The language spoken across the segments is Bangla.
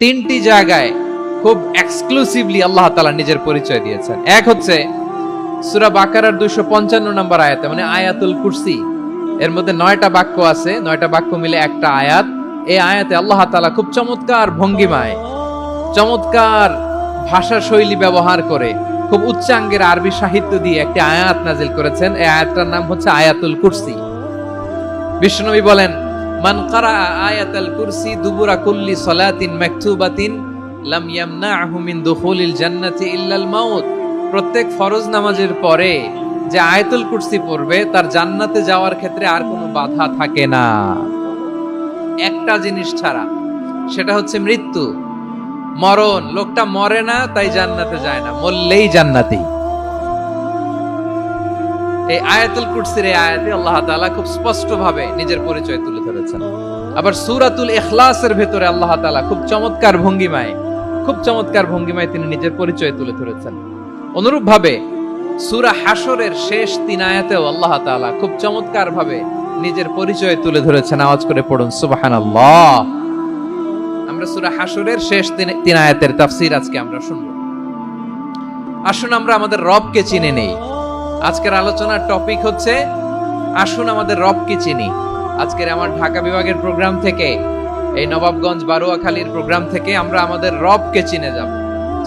তিনটি জায়গায় খুব এক্সক্লুসিভলি আল্লাহ তাআলা নিজের পরিচয় দিয়েছেন। এক হচ্ছে সূরা বাকারার 255 নম্বর আয়াতে, মানে আয়াতুল কুরসি। এর মধ্যে 9টা বাক্য আছে, 9টা বাক্য মিলে একটা আয়াত। এই আয়াতে আল্লাহ তাআলা খুব চমৎকার ভঙ্গিমায়, চমৎকার ভাষা শৈলী ব্যবহার করে, খুব উচ্চাঙ্গের আরবি সাহিত্য দিয়ে একটি আয়াত নাজিল করেছেন। এই আয়াতটার নাম হচ্ছে আয়াতুল কুরসি। বিশ্বনবী বলেন, মান কারা আয়াতুল কুরসি দুবুরা কুল্লি সালাতিন মাকতুবাতিন লাম ইয়ামনাহু মিন দুখুলিল জান্নাতি ইল্লাল মাউত। প্রত্যেক ফরজ নামাজের পরে যে আয়াতুল কুরসি পড়বে তার জান্নাতে যাওয়ার ক্ষেত্রে আর কোনো বাধা থাকে না, একটা জিনিস ছাড়া, সেটা হচ্ছে মৃত্যু, মরণ। লোকটা মরে না তাই জান্নাতে যায় না, মরলেই জান্নাতি। এই আয়াতুল কুরসির এই আয়াতে আল্লাহ তাআলা খুব স্পষ্ট ভাবে নিজের পরিচয় তুলে ধরেছেন। আবার সূরাতুল ইখলাসের ভেতরে আল্লাহ তাআলা খুব চমৎকার ভঙ্গিমায় তিনি নিজের পরিচয় তুলে ধরেছেন। অনুরূপ ভাবে সূরা হাশরের শেষ 3 আয়াতেও আল্লাহ তাআলা খুব চমৎকার ভাবে নিজের পরিচয় তুলে ধরেছেন। আওয়াজ করে পড়ুন সুবহানাল্লাহ। আমরা সূরা হাশরের শেষ 3 আয়াতের তাফসীর আজকে আমরা শুনবো। আসুন আমরা আমাদের রবকে চিনে নেই। আজকের আলোচনার টপিক হচ্ছে আসুন আমাদের রবকে চিনি। আজকের আমার ঢাকা বিভাগের প্রোগ্রাম থেকে, এই নবাবগঞ্জ বারোয়াখালীর প্রোগ্রাম থেকে আমরা আমাদের রবকে চিনে যাব।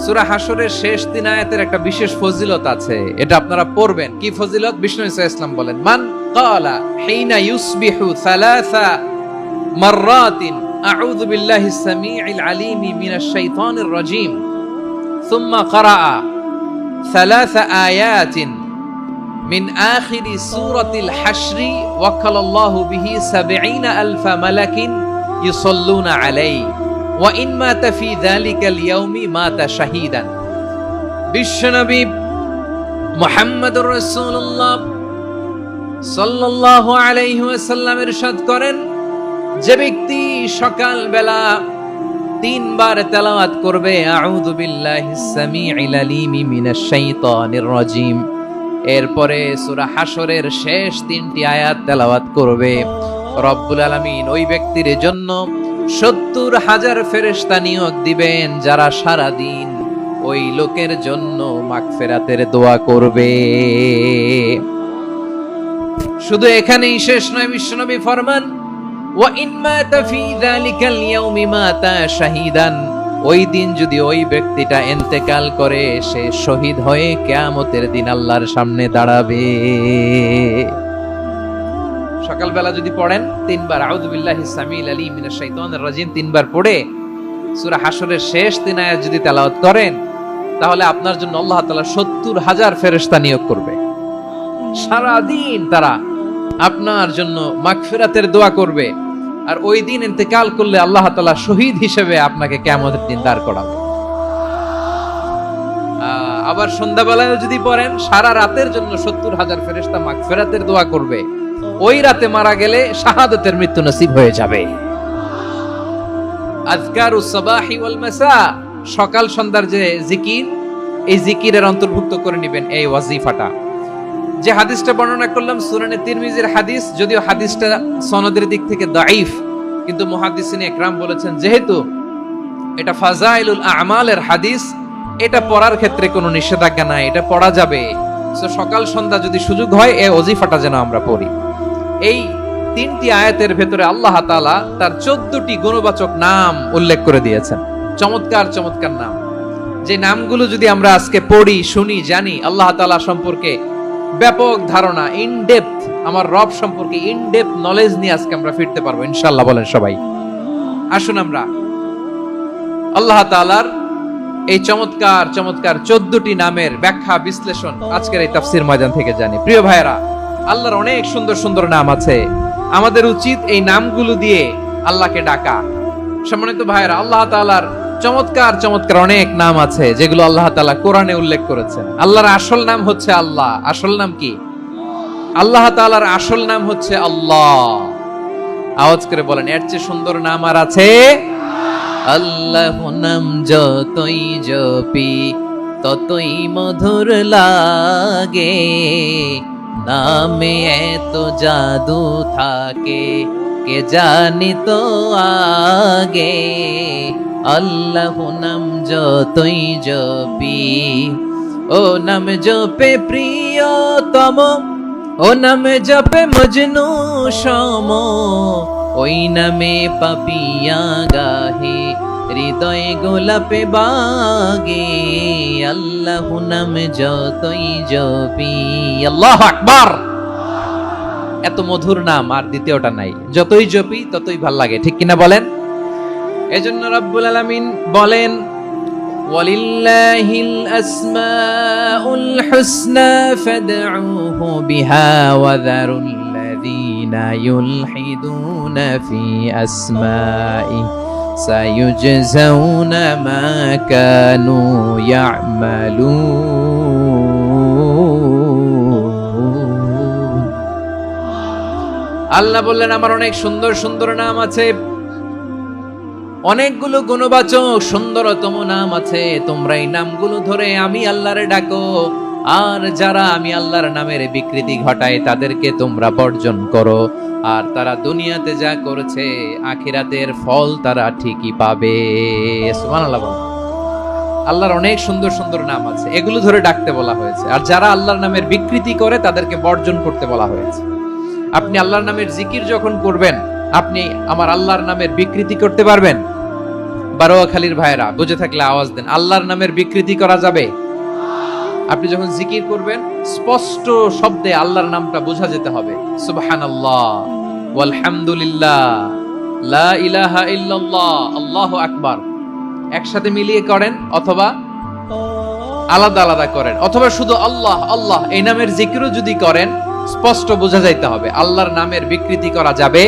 সূরা হাশরের শেষ 3 আয়াতের একটা বিশেষ ফজিলত আছে, এটা আপনারা পড়বেন। কি ফজিলত? বিষ্ণু ঈসা ইসলাম বলেন, মান ক্বালা হিনা ইউসবিহু সালাসা মাররাতিন আউযু বিল্লাহিস সামিউল আলিম মিনাশ শাইতানির রাজীম সুম্মা ক্বারা সালাসা আয়াতিন মিন আখিরি সূরাতিল হাশরি ওয়াক্কালাল্লাহু বিহি ৭০,০০০ মালাকিন ইউসাল্লুনা আলাইহি ওয়া ইন মাতা ফি যালিকাল ইয়াউমি মাতা শাহীদান। বিশ্বনবী মুহাম্মদুর রাসূলুল্লাহ সাল্লাল্লাহু আলাইহি ওয়াসাল্লাম ইরশাদ করেন, যে ব্যক্তি সকাল বেলা 3 বার তেলাওয়াত করবে আউযু বিল্লাহিস সামিউল আলিম মিনাশ শাইতানির রাজীম, এরপরে সূরা হাশরের শেষ 3টি আয়াত তেলাওয়াত করবে, রব্বুল আলামিন ওই ব্যক্তির জন্য ৭০,০০০ ফেরেশতা নিয়োগ দিবেন যারা সারা দিন ওই লোকের জন্য মাগফিরাতের দোয়া করবে। শুধু এখানেই শেষ নয়, বিশ্বনবী ফরমান, ওয়া ইন মাতা ফি যালিকাল ইয়াউমি মাতা শাহীদান, ওই দিন যদি ওই ব্যক্তিটা ইন্তেকাল করে সে শহীদ হয়ে কিয়ামতের দিন আল্লাহর সামনে দাঁড়াবে। সকালবেলা যদি পড়েন 3 বার আউযু বিল্লাহিস সামিউল আলিম মিনাশ শাইতানির রাজীম 3 বার পড়ে সূরা হাশরের শেষ 3 আয়াত যদি তেলাওয়াত করেন, তাহলে আপনার জন্য আল্লাহ তাআলা ৭০,০০০ ফেরেশতা নিয়োগ করবে। সারা দিন তারা আপনার জন্য মাগফিরাতের দোয়া করবে, আর ওই দিন ইন্তেকাল করলে আল্লাহ তাআলা শহীদ হিসেবে আপনাকে কিয়ামতের দিন দাঁড় করাবে। আবার সন্ধ্যাবেলায় যদি পড়েন, সারা রাতের জন্য ৭০,০০০ ফেরেশতা মাগফিরাতের দোয়া করবে। ওই রাতে মারা গেলে শাহাদাতের মৃত্যু নসিব হয়ে যাবে। আযকারুস সাবাহি ওয়াল মাসা, সকাল সন্ধ্যার যে জিকির, এই জিকিরের অন্তর্ভুক্ত করে নেবেন এই ওয়াজিফাটা। যে হাদিসটা বর্ণনা করলাম সুনানে তিরমিজির হাদিস, যদিও হাদিসটা সনদের দিক থেকে দাঈফ, কিন্তু মুহাদ্দিসিন ইকরাম বলেছেন যেহেতু এটা ফাজাইলুল আমালের হাদিস, এটা পড়ার ক্ষেত্রে কোনো নিষেধাজ্ঞা নাই, এটা পড়া যাবে। সো সকাল সন্ধ্যা যদি সুযোগ হয় এই ওয়াজিফাটা যেন আমরা পড়ি। এই 3টি আয়াতের ভেতরে আল্লাহ তাআলা তার 14টি গুণবাচক নাম উল্লেখ করে দিয়েছেন, চমৎকার চমৎকার নাম। যে নামগুলো যদি আমরা আজকে পড়ি, শুনি, জানি, আল্লাহ তাআলা সম্পর্কে ব্যাপক ধারণা, ইন ডেপথ, আমার রব সম্পর্কে ইন ডেপথ নলেজ নিয়ে আজকে আমরা ফিরতে পারবো ইনশাআল্লাহ। বলেন সবাই, আসুন আমরা আল্লাহ তাআলার এই চমৎকার চমৎকার 14টি নামের ব্যাখ্যা বিশ্লেষণ আজকের এই তাফসীর ময়দান থেকে জানি। প্রিয় ভাইরা, আল্লাহর অনেক সুন্দর সুন্দর নাম আছে, আমাদের উচিত এই নামগুলো দিয়ে আল্লাহকে ডাকা। সম্মানিত ভাইরা, আল্লাহ তাআলার চমৎকার চমৎকার অনেক নাম আছে যেগুলো আল্লাহ তাআলা কোরআনে উল্লেখ করেছেন। আল্লাহর আসল নাম হচ্ছে আল্লাহ। আসল নাম কি? আল্লাহ তাআলার আসল নাম হচ্ছে আল্লাহ। আওয়াজ করে বলেন, এর চেয়ে সুন্দর নাম আর আছে? আল্লাহ নাম যতই জপি ততই মধুর লাগে, নামে এত জাদু থাকে কে জানি তো আগে। আল্লাহ নাম যতই জপি, ও নাম জপে প্রিয়তম, ও নাম জপে মজনু সম, ওই নামে পাপিয়া গাহে হৃদয় গোলাপে বাগে। আল্লাহ নাম যতই জপি, আল্লাহু আকবার। এত মধুর নাম আর দ্বিতীয়টা নাই, যতই জপি ততই ভাল লাগে, ঠিক কিনা বলেন? এজন্য রব্বুল আলামিন বলেন, ওয়ালিল্লাহিল আসমাউল হুসনা ফাদউহু বিহা ওয়া যারুল্লাযীনা ইউলহিদুনা ফি আসমাই সায়ুজজাউনা মা কানু ইয়ামালুন। আল্লাহ বললেন, আমার অনেক সুন্দর সুন্দর নাম আছে, অনেকগুলো গুণবাচক সুন্দরতম নাম আছে, তোমরা এই নামগুলো ধরে আমি আল্লাহরে ডাকো, আর যারা আমি আল্লাহর নামের বিকৃতি ঘটায় তাদেরকে তোমরা বর্জন করো, আর তারা দুনিয়াতে যা করেছে আখিরাতের ফল তারা ঠিকই পাবে। সুবহানাল্লাহ। আল্লাহর অনেক সুন্দর সুন্দর নাম আছে, এগুলো ধরে ডাকতে বলা হয়েছে, আর যারা আল্লাহর নামের বিকৃতি করে তাদেরকে বর্জন করতে বলা হয়েছে। আপনি আল্লাহর নামের জিকির যখন করবেন, আপনি আমার আল্লাহর নামের বিকৃতি করতে পারবেন? বারোয়াখালীর ভাইরা বুঝে থাকলে আওয়াজ দেন, আল্লাহর নামের বিকৃতি করা যাবে? আপনি যখন জিকির করবেন স্পষ্ট শব্দে আল্লাহর নামটা বোঝা যেতে হবে। সুবহানাল্লাহ, ওয়ালহামদুলিল্লাহ, লা ইলাহা ইল্লাল্লাহ, আল্লাহু আকবার একসাথে মিলিয়ে করেন, অথবা আলাদা আলাদা করেন, অথবা শুধু আল্লাহ আল্লাহ এই নামের জিকিরও যদি করেন স্পষ্ট বোঝা যাইতে হবে। আল্লাহর নামের বিকৃতি করা যাবে,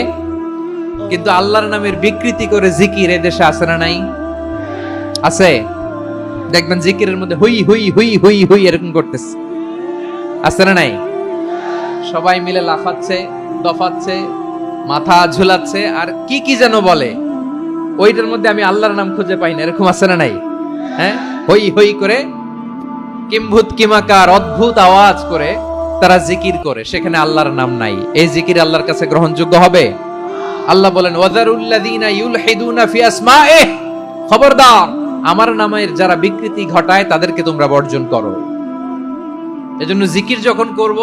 কিন্তু আল্লাহর নামের বিকৃতি করে জিকির এদেশে আছে না নাই? আছে। দেখবেন জিকিরের মধ্যে হুই হুই হুই হুই হুই এরকম করতেছে, আছে না নাই? সবাই মিলে লাফাচ্ছে, দফাচ্ছে, মাথা ঝুলাচ্ছে, আর কি কি যেন বলে, ওইটার মধ্যে আমি আল্লাহর নাম খুঁজে পাই না, এরকম আছে না নাই? হ্যাঁ, হই হই করে কিম্ভূত কিমাকার অদ্ভুত আওয়াজ করে তারা জিকির করে, সেখানে আল্লাহর নাম নাই। এই জিকির আল্লাহর কাছে গ্রহণযোগ্য হবে? আল্লাহ বলেন, ওয়াযারুল্লাযীনা ইউলহিদুনা ফি আসমাইহি, খবরদার আমার নামের যারা বিকৃতি ঘটায় তাদেরকে তোমরা বর্জন করো। এজন্য জিকির যখন করব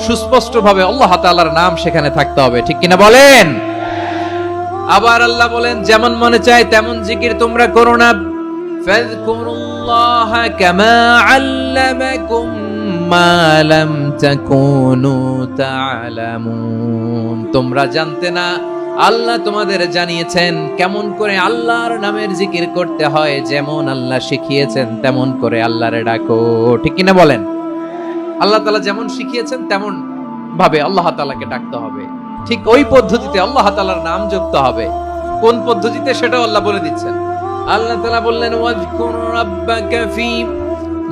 সুস্পষ্ট ভাবে আল্লাহ তাআলার নাম সেখানে থাকতে হবে, ঠিক কিনা বলেন? আবার আল্লাহ বলেন, যেমন মনে চায় তেমন জিকির তোমরা করো না। ফাযকুরুল্লাহা কামা আল্লামাকুম মা লাম তাকুনু তা'লামুন। তোমরা জানতে না, আল্লাহ তোমাদের জানিয়েছেন কেমন করে আল্লাহর নামের জিকির করতে হয়, যেমন আল্লাহ শিখিয়েছেন তেমন করে আল্লাহরে ডাকো, ঠিক কিনা বলেন? আল্লাহ তাআলা যেমন শিখিয়েছেন তেমন ভাবে আল্লাহ তাআলাকে ডাকতে হবে, ঠিক ওই পদ্ধতিতে আল্লাহ তাআলার নাম জপতে হবে। কোন পদ্ধতিতে সেটাও আল্লাহ বলে দিচ্ছেন। আল্লাহ তাআলা বললেন, ওয়াজকুর রাব্বাকা ফি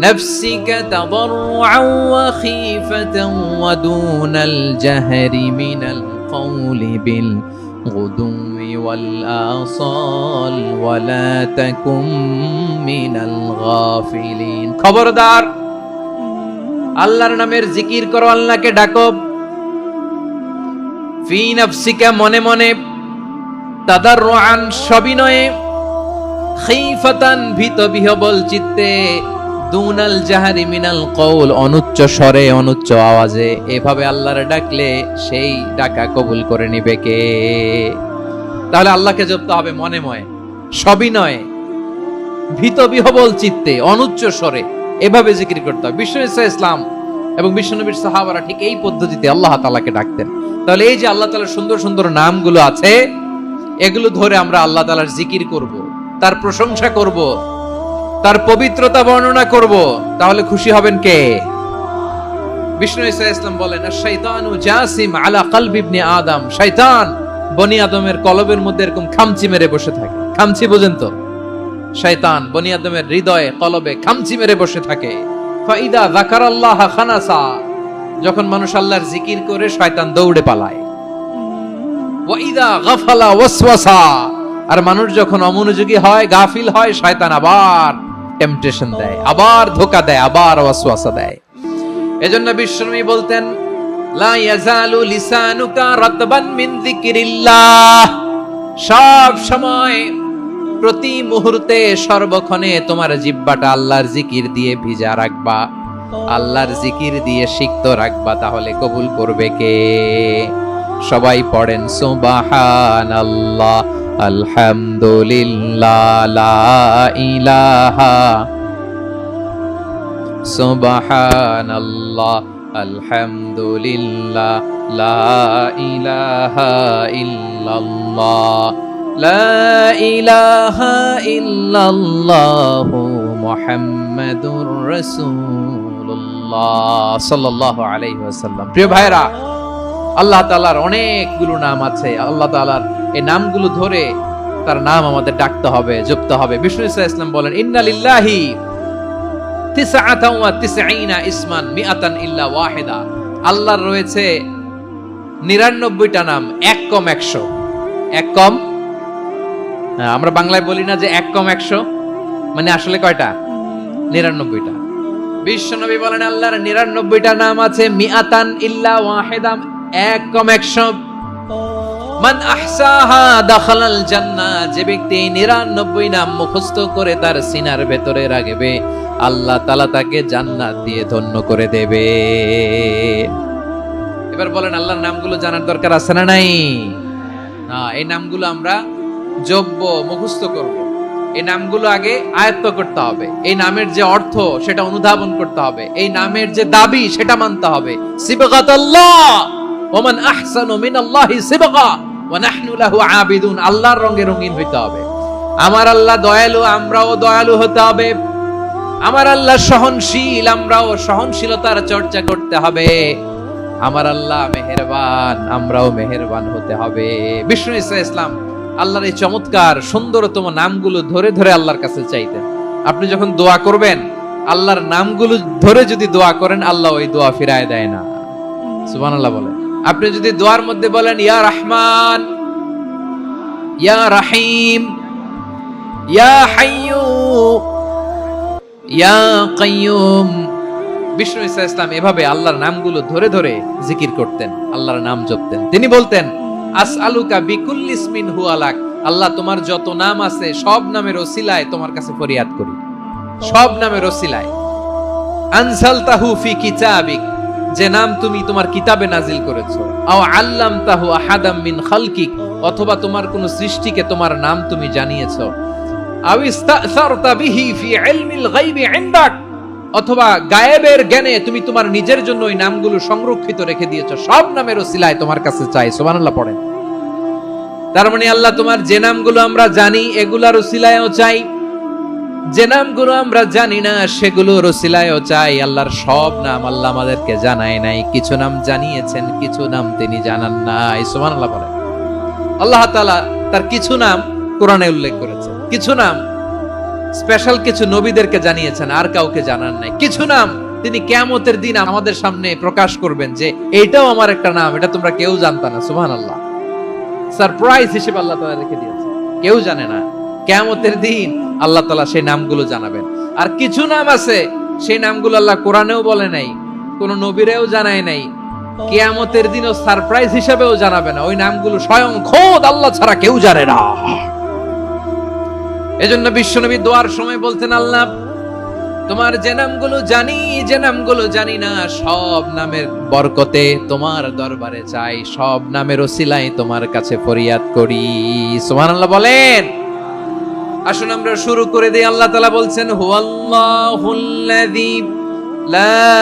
নাফসিকা তাদাররুআন ওয়া খীফাতান ওয়া দুনাল জাহরি মিনাল কওলি বিল গুদুই ওয়াল আসাল ওয়া লা তাকুম মিনাল গাফিলিন। খবরদার আল্লাহর নামের জিকির করো, আল্লাহকে ডাকো। ফি নাফসিকা মনে মনে, তাদাররুআন সবিনয়ে, খীফাতান ভীত বিহবল চিত্তে, দুনাল জাহারি মিনাল কওল অনুচ্চ স্বরে অনুচ্চ আওয়াজে। এভাবে আল্লাহরে ডাকলে সেই ডাকা কবুল করে নিবে কে? তাহলে আল্লাহকে জপতে হবে মনে মনে, সবিনয়ে, ভীত বিহবল চিত্তে, অনুচ্চ স্বরে, এভাবে জিকির করতে হবে। বিষ্ণু ইসলাম এবং বিশ্বনবীর সাহাবারা ঠিক এই পদ্ধতিতে আল্লাহ তাআলাকে ডাকতেন। তাহলে এই যে আল্লাহ তাআলার সুন্দর সুন্দর নামগুলো আছে, এগুলো ধরে আমরা আল্লাহ তাআলার জিকির করব, তার প্রশংসা করব, তার পবিত্রতা বর্ণনা করব, তাহলে খুশি হবেন কে? বিষ্ণু ইসলাম বলেন, আশ-শাইতানু জাসিম আলা কলবি ইবনে আদম। শয়তান বনি আদমের কলবের মধ্যে এরকম খামচি মেরে বসে থাকে। খামচি বোঝেন তো? শয়তান বনি আদমের হৃদয়ে কলবে খামচি মেরে বসে থাকে। ফাইদা যাকারাল্লাহ খানাসা, যখন মানুষ আল্লাহর জিকির করে শয়তান দৌড়ে পালায়। ওয়াইদা গাফালা ওয়াসওয়াসা, আর মানুষ যখন অমনোযোগী হয়, গাফিল হয়, শয়তান আবার টেম্পটেশন দেয়, আবার ধোঁকা দেয়, আবার ওয়াসওয়াসা দেয়। এজন্য বিশ্বনবী বলতেন, লা ইয়াজালু লিসানুকা রাতবান মিন যিকরিল্লাহ, সব সময় প্রতি মুহূর্তে সর্বক্ষণে তোমার জিহ্বাটা আল্লাহর জিকির দিয়ে ভিজা রাখবা, আল্লাহর জিকির দিয়ে সিক্ত রাখবা, তাহলে কবুল করবে কে? সবাই পড়েন সুবহানাল্লাহ, আলহামদুলিল্লাহ, লা ইলাহা, সুবহানাল্লাহ, আলহামদুলিল্লাহ, লা ইলাহা ইল্লাল্লাহ, লা ইলাহা ইল্লাল্লাহু মুহাম্মাদুর রাসূলুল্লাহ সাল্লাল্লাহু আলাইহি ওয়াসাল্লাম। প্রিয় ভাইরা, আল্লাহ তাআলার অনেকগুলো নাম আছে। আল্লাহ তাআলার এই নামগুলো ধরে তার নাম আমাদের ডাকতে হবে, জপতে হবে। বিষ্ণু ইসলাম বলেন, ইন্না লিল্লাহি 99 ইসমান মিআতান ইল্লা ওয়াহিদা। আল্লাহর রয়েছে 99টা নাম, এক কম 100। এক কম, আমরা বাংলায় বলি না যে এক কম 100, মানে আসলে কয়টা? 99টা। বিশ্বনবী বলেন আল্লাহর 99টা নাম আছে, মিআতান ইল্লা ওয়াহিদা, এক কম 100। মান আহসাহা দাখালাল জান্নাহ, যে ব্যক্তি 99 নাম মুখস্থ করে তার সিনার ভেতরে রাখবে, আল্লাহ তাআলা তাকে জান্নাত দিয়ে ধন্য করে দেবে। এবার বলেন, আল্লাহর নামগুলো জানার দরকার আছে না নাই? এই নামগুলো আমরা জপব, মুখস্থ করব। এই নামগুলো আগে আয়ত্ত করতে হবে। এই নামের যে অর্থ সেটা অনুধাবন করতে হবে। এই নামের যে দাবি সেটা মানতে হবে। সিবগাতাল্লাহ ওয়া মান আহসানু মিনাল্লাহি সিবগা ওয়া নাহনু লাহু আবিদুন। আল্লাহর রঙে রঙিন হইতে হবে। আমার আল্লাহ দয়ালু, আমরাও দয়ালু হতে হবে। আমার আল্লাহ সহনশীল, আমরাও সহনশীলতার চর্চা করতে হবে। আমার আল্লাহ মেহেরবান, আমরাও মেহেরবান হতে হবে। বিষ্ণু ইসলাম আল্লাহর এই চমৎকার সুন্দরতম নামগুলো ধরে ধরে আল্লাহর কাছে চাইতেন। আপনি যখন দোয়া করবেন, আল্লাহর নামগুলো ধরে যদি দোয়া করেন, আল্লাহ ওই দোয়া ফিরায় দেয় না। সুবহানাল্লাহ বলেন। আপনি যদি দোয়ার মধ্যে বলেন ইয়া রহমান, ইয়া রহিম, ইয়া হাইয়্যু, ইয়া কাইয়্যুম। বিষ্ণু ইসলাম এভাবে আল্লাহর নামগুলো ধরে ধরে জিকির করতেন, আল্লাহর নাম জপতেন। তিনি বলতেন, আসআলুকা বিকুল্লি ইসমিন হুয়া লাক, আল্লাহ তোমার যত নাম আছে সব নামের ওসিলায় তোমার কাছে ফরিয়াদ করি, সব নামের ওসিলায়। আনসালতাহু ফি কিতাবিক, যে নাম তুমি তোমার কিতাবে নাজিল করেছো। আও আল্লামতাহু আহাদাম মিন খালকিক, অথবা তোমার কোন সৃষ্টিকে তোমার নাম তুমি জানিয়েছো। আও ইস্তাসারতা বিহি ফি ইলমিল গায়বি ইনদাক, অথবা গায়েবের জ্ঞানে তুমি তোমার নিজের জন্য ওই নামগুলো সংরক্ষিত রেখে দিয়েছো। সব নামের ওসিলায় তোমার কাছে চাই। সুবহানাল্লাহ পড়েন। তার মানে আল্লাহ তোমার যে নামগুলো আমরা জানি এগুলার ওসিলায়ও চাই, যে নামগুলো আমরা জানি না সেগুলোর ওসিলায়ও চাই। আল্লাহর সব নাম আল্লাহ আমাদেরকে জানায় নাই, কিছু নাম জানিয়েছেন, কিছু নাম তিনি জানান নাই। সুবহানাল্লাহ বলেন। আল্লাহ তাআলা তার কিছু নাম কোরআনে উল্লেখ করেছেন, কিছু নাম স্পেশাল কিছু নবীদেরকে জানিয়েছেন, আর কাউকে জানান নাই। কিছু নাম তিনি কিয়ামতের দিন আমাদের সামনে প্রকাশ করবেন যে এইটাও আমার একটা নাম, এটা তোমরা কেউ জানতা না। সুবহানাল্লাহ। সারপ্রাইজ হিসেবে আল্লাহ তাআলা রেখে দিয়েছেন, কেউ জানে না। কিয়ামতের দিন আল্লাহ তাআলা সেই নামগুলো জানাবেন। আর কিছু নাম আছে সেই নামগুলো আল্লাহ কোরআনেও বলে নাই, কোন নবীরেও জানায় নাই, কিয়ামতের দিনও সারপ্রাইজ হিসেবেও জানাবে না। ওই নামগুলো স্বয়ং খোদ আল্লাহ ছাড়া কেউ জানে না। এজন্য বিশ্বনবী দোয়ার সময় বলতেন, আল্লাহ তোমার যে নামগুলো জানি, যে নামগুলো জানি না, সব নামের বরকতে তোমার দরবারে চাই, সব নামের ওসিলায় তোমার কাছে ফরিয়াদ করি। সুবহানাল্লাহ বলেন। আসুন আমরা শুরু করে দেই। আল্লাহ তাআলা বলছেন, হুয়াল্লাহুল্লাযী লা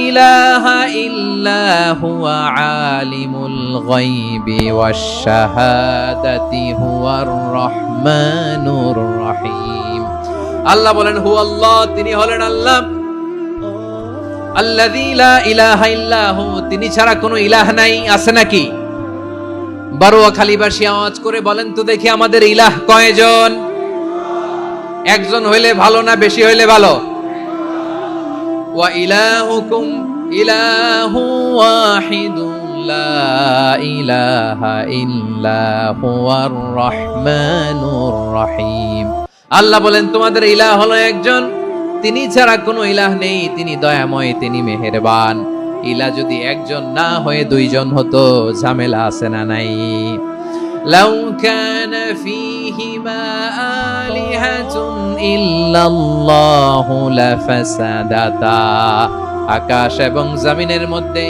ইলাহা ইল্লা হুয়া আলিমুল গায়বি ওয়াশ শাহাদাতি হুয়ার রহমানুর রহিম। আল্লাহ বলেন, হুয়াল্লাহ, তিনি হলেন আল্লাহ, আল্লাযী লা ইলাহা ইল্লা হু, তিনি ছাড়া কোনো ইলাহ নাই। আছে নাকি? বারোয়াখালীবাসী আওয়াজ করে বলেন তো দেখি, আমাদের ইলাহ কয়জন? একজন হইলে ভালো না বেশি হইলে ভালো? ওয়া ইলাহুকুম ইলাহু ওয়াহিদুন লা ইলাহা ইল্লা হুয়ার রহমানুর রহিম। আল্লাহ বলেন, তোমাদের ইলাহ হলো একজন, তিনি ছাড়া কোনো ইলাহ নেই, তিনি দয়াময়, তিনি মেহেরবান। ইলাহ যদি একজন না হয়ে দুইজন হতো, ঝামেলা আছে না নাই? লাউ কানা ফীহিমা আলিহাতুন ইল্লাল্লাহু লাফাসাদাতা, আকাশ এবং জমিনের মধ্যে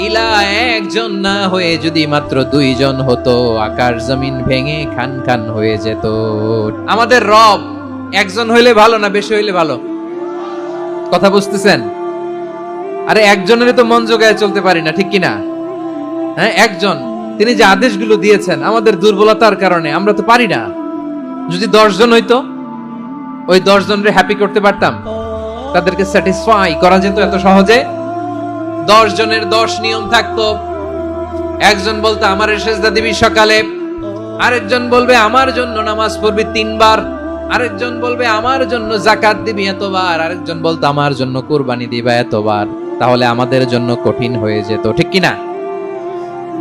ইলাহ একজন না হয়ে যদি মাত্র দুইজন হতো, আকাশ জমিন ভেঙে খান খান হয়ে যেত। আমাদের রব একজন হইলে ভালো না বেশি হইলে ভালো? কথা বুঝতেছেন? আরে একজনের তো মন জোগায় চলতে পারি না, ঠিক কিনা? হ্যাঁ, একজন, তিনি যে আদেশগুলো দিয়েছেন আমাদের দুর্বলতার কারণে আমরা তো পারি না। যদি 10 জন হইতো, ওই 10 জনরে হ্যাপি করতে পারতাম, তাদেরকে স্যাটিসফাই করা যেত এত সহজে। 10 জনের 10 নিয়ম থাকতো। একজন বলতো আমার সেজদা দিবি সকালে, আরেকজন বলবে আমার জন্য নামাজ পড়বি 3 বার, আরেকজন বলবে আমার জন্য যাকাত দিবি এতবার, আরেকজন বলতো আমার জন্য কুরবানি দিবা এতবার। তাহলে আমাদের জন্য কঠিন হয়ে যেত, ঠিক কিনা?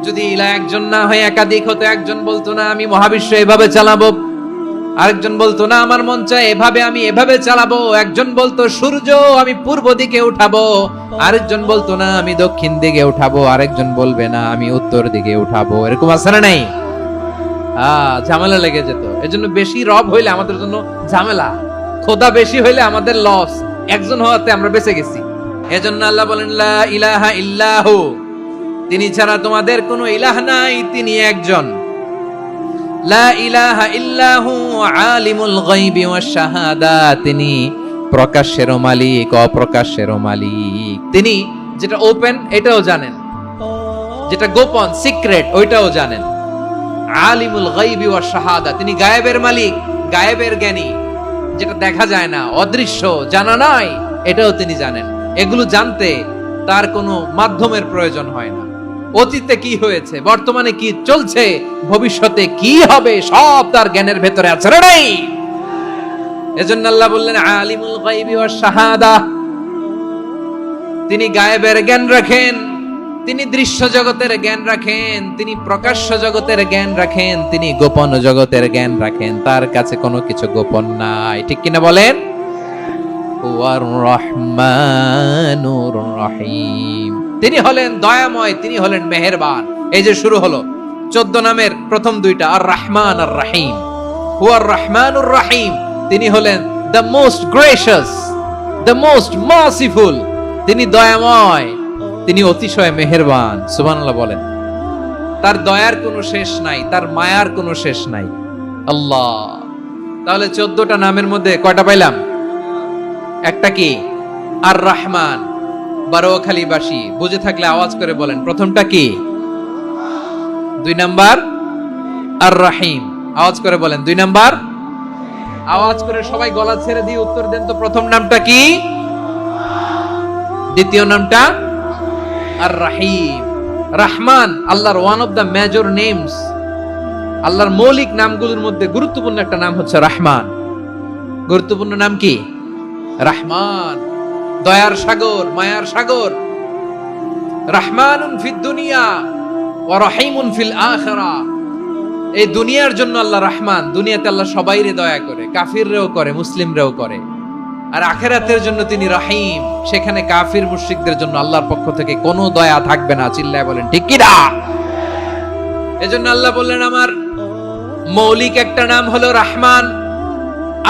যদি ইলা একজন না হয়ে একাধিক হতো, একজন বলতো না আমি মহাবিশ্ব এভাবে চালাবো, আরেকজন বলতো না আমার মন চায় এভাবে, আমি এভাবে চালাবো, একজন বলতো সূর্য আমি পূর্ব দিকে উঠাবো, আরেকজন বলতো না আমি দক্ষিণ দিকে উঠাবো, আরেকজন বলবে না আমি উত্তর দিকে উঠাবো। এরকম আছে না নাই? ঝামেলা লেগে যেত। এজন্য বেশি রব হইলে আমাদের জন্য ঝামেলা, খোদা বেশি হইলে আমাদের লস। একজন হওয়াতে আমরা বেঁচে গেছি। এজন্য আল্লাহ বলেন লা ইলাহা ইল্লাহু, তিনি ছাড়া তোমাদের কোনো ইলাহ নাই, তিনি একজন। লা ইলাহা ইল্লাহু আলিমুল গায়বি ওয়াশ শাহাদা, তিনি প্রকাশেরও মালিক অপ্রকাশেরও মালিক। তিনি যেটা ওপেন এটাও জানেন, যেটা গোপন সিক্রেট ওইটাও জানেন। আলিমুল গায়বি ওয়াশ শাহাদা, তিনি গায়েবের মালিক, গায়েবের জ্ঞানী, যেটা দেখা যায় না, অদৃশ্য, জানা নাই, এটাও তিনি জানেন। এগুলো জানতে তার কোনো মাধ্যমের প্রয়োজন হয় না। অতীতে কি হয়েছে, বর্তমানে কি চলছে, ভবিষ্যতে কি হবে, সব তার জ্ঞানের ভেতরে আছে না নাই? এজন্য আল্লাহ বললেন আলিমুল গায়বি ওয়াশ শাহাদা, তিনি গায়েবের জ্ঞান রাখেন, তিনি দৃশ্য জগতের জ্ঞান রাখেন, তিনি প্রকাশ্য জগতের জ্ঞান রাখেন, তিনি গোপন জগতের জ্ঞান রাখেন। তার কাছে কোনো কিছু গোপন নাই, ঠিক কিনা বলেন? ওয়ার রহমানুর রহিম, তিনি হলেন দয়াময়, তিনি হলেন মেহেরবান। এই যে শুরু হলো 14 নামের প্রথম দুইটা, আর রহমান আর রহিম। ওয়ার রহমানুর রহিম, তিনি হলেন the most gracious, the most merciful, তিনি দয়াময়, তিনি অতিশয় মেহেরবান। সুবহানাল্লাহ বলেন। তার দয়ার কোনো শেষ নাই, তার মায়ার কোনো শেষ নাই। আল্লাহ, তাহলে 14টা নামের মধ্যে কয়টা পাইলাম? একটা কি? আর রহমান। বারোখালীবাসী বুঝে থাকলে আওয়াজ করে বলেন প্রথমটা কি? 2 নাম্বার আর রহিম। আওয়াজ করে বলেন 2 নাম্বার। আওয়াজ করে সবাই গলা ছেড়ে দিয়ে উত্তর দেন তো, প্রথম নামটা কি? দ্বিতীয় নামটা? আর রহিম। রহমান আল্লাহর one of the major names, আল্লাহর মৌলিক নামগুলোর মধ্যে গুরুত্বপূর্ণ একটা নাম হচ্ছে রহমান। গুরুত্বপূর্ণ নাম কি? রহমান, দয়ার সাগর, মায়ার সাগর। রহমানুন ফিদ দুনিয়া ওয়া রহিমুন ফিল আখিরা। এই দুনিয়ার জন্য আল্লাহ রহমান, দুনিয়াতে আল্লাহ সবাইরে দয়া করে, কাফিররেও করে, মুসলিমরেও করে। আর আখিরাতের জন্য তিনি রহিম, সেখানে কাফির মুশরিকদের জন্য আল্লাহর পক্ষ থেকে কোনো দয়া থাকবে না। চিল্লায় বলেন ঠিক কি না? এজন্য আল্লাহ বললেন আমার মৌলিক একটা নাম হলো রহমান।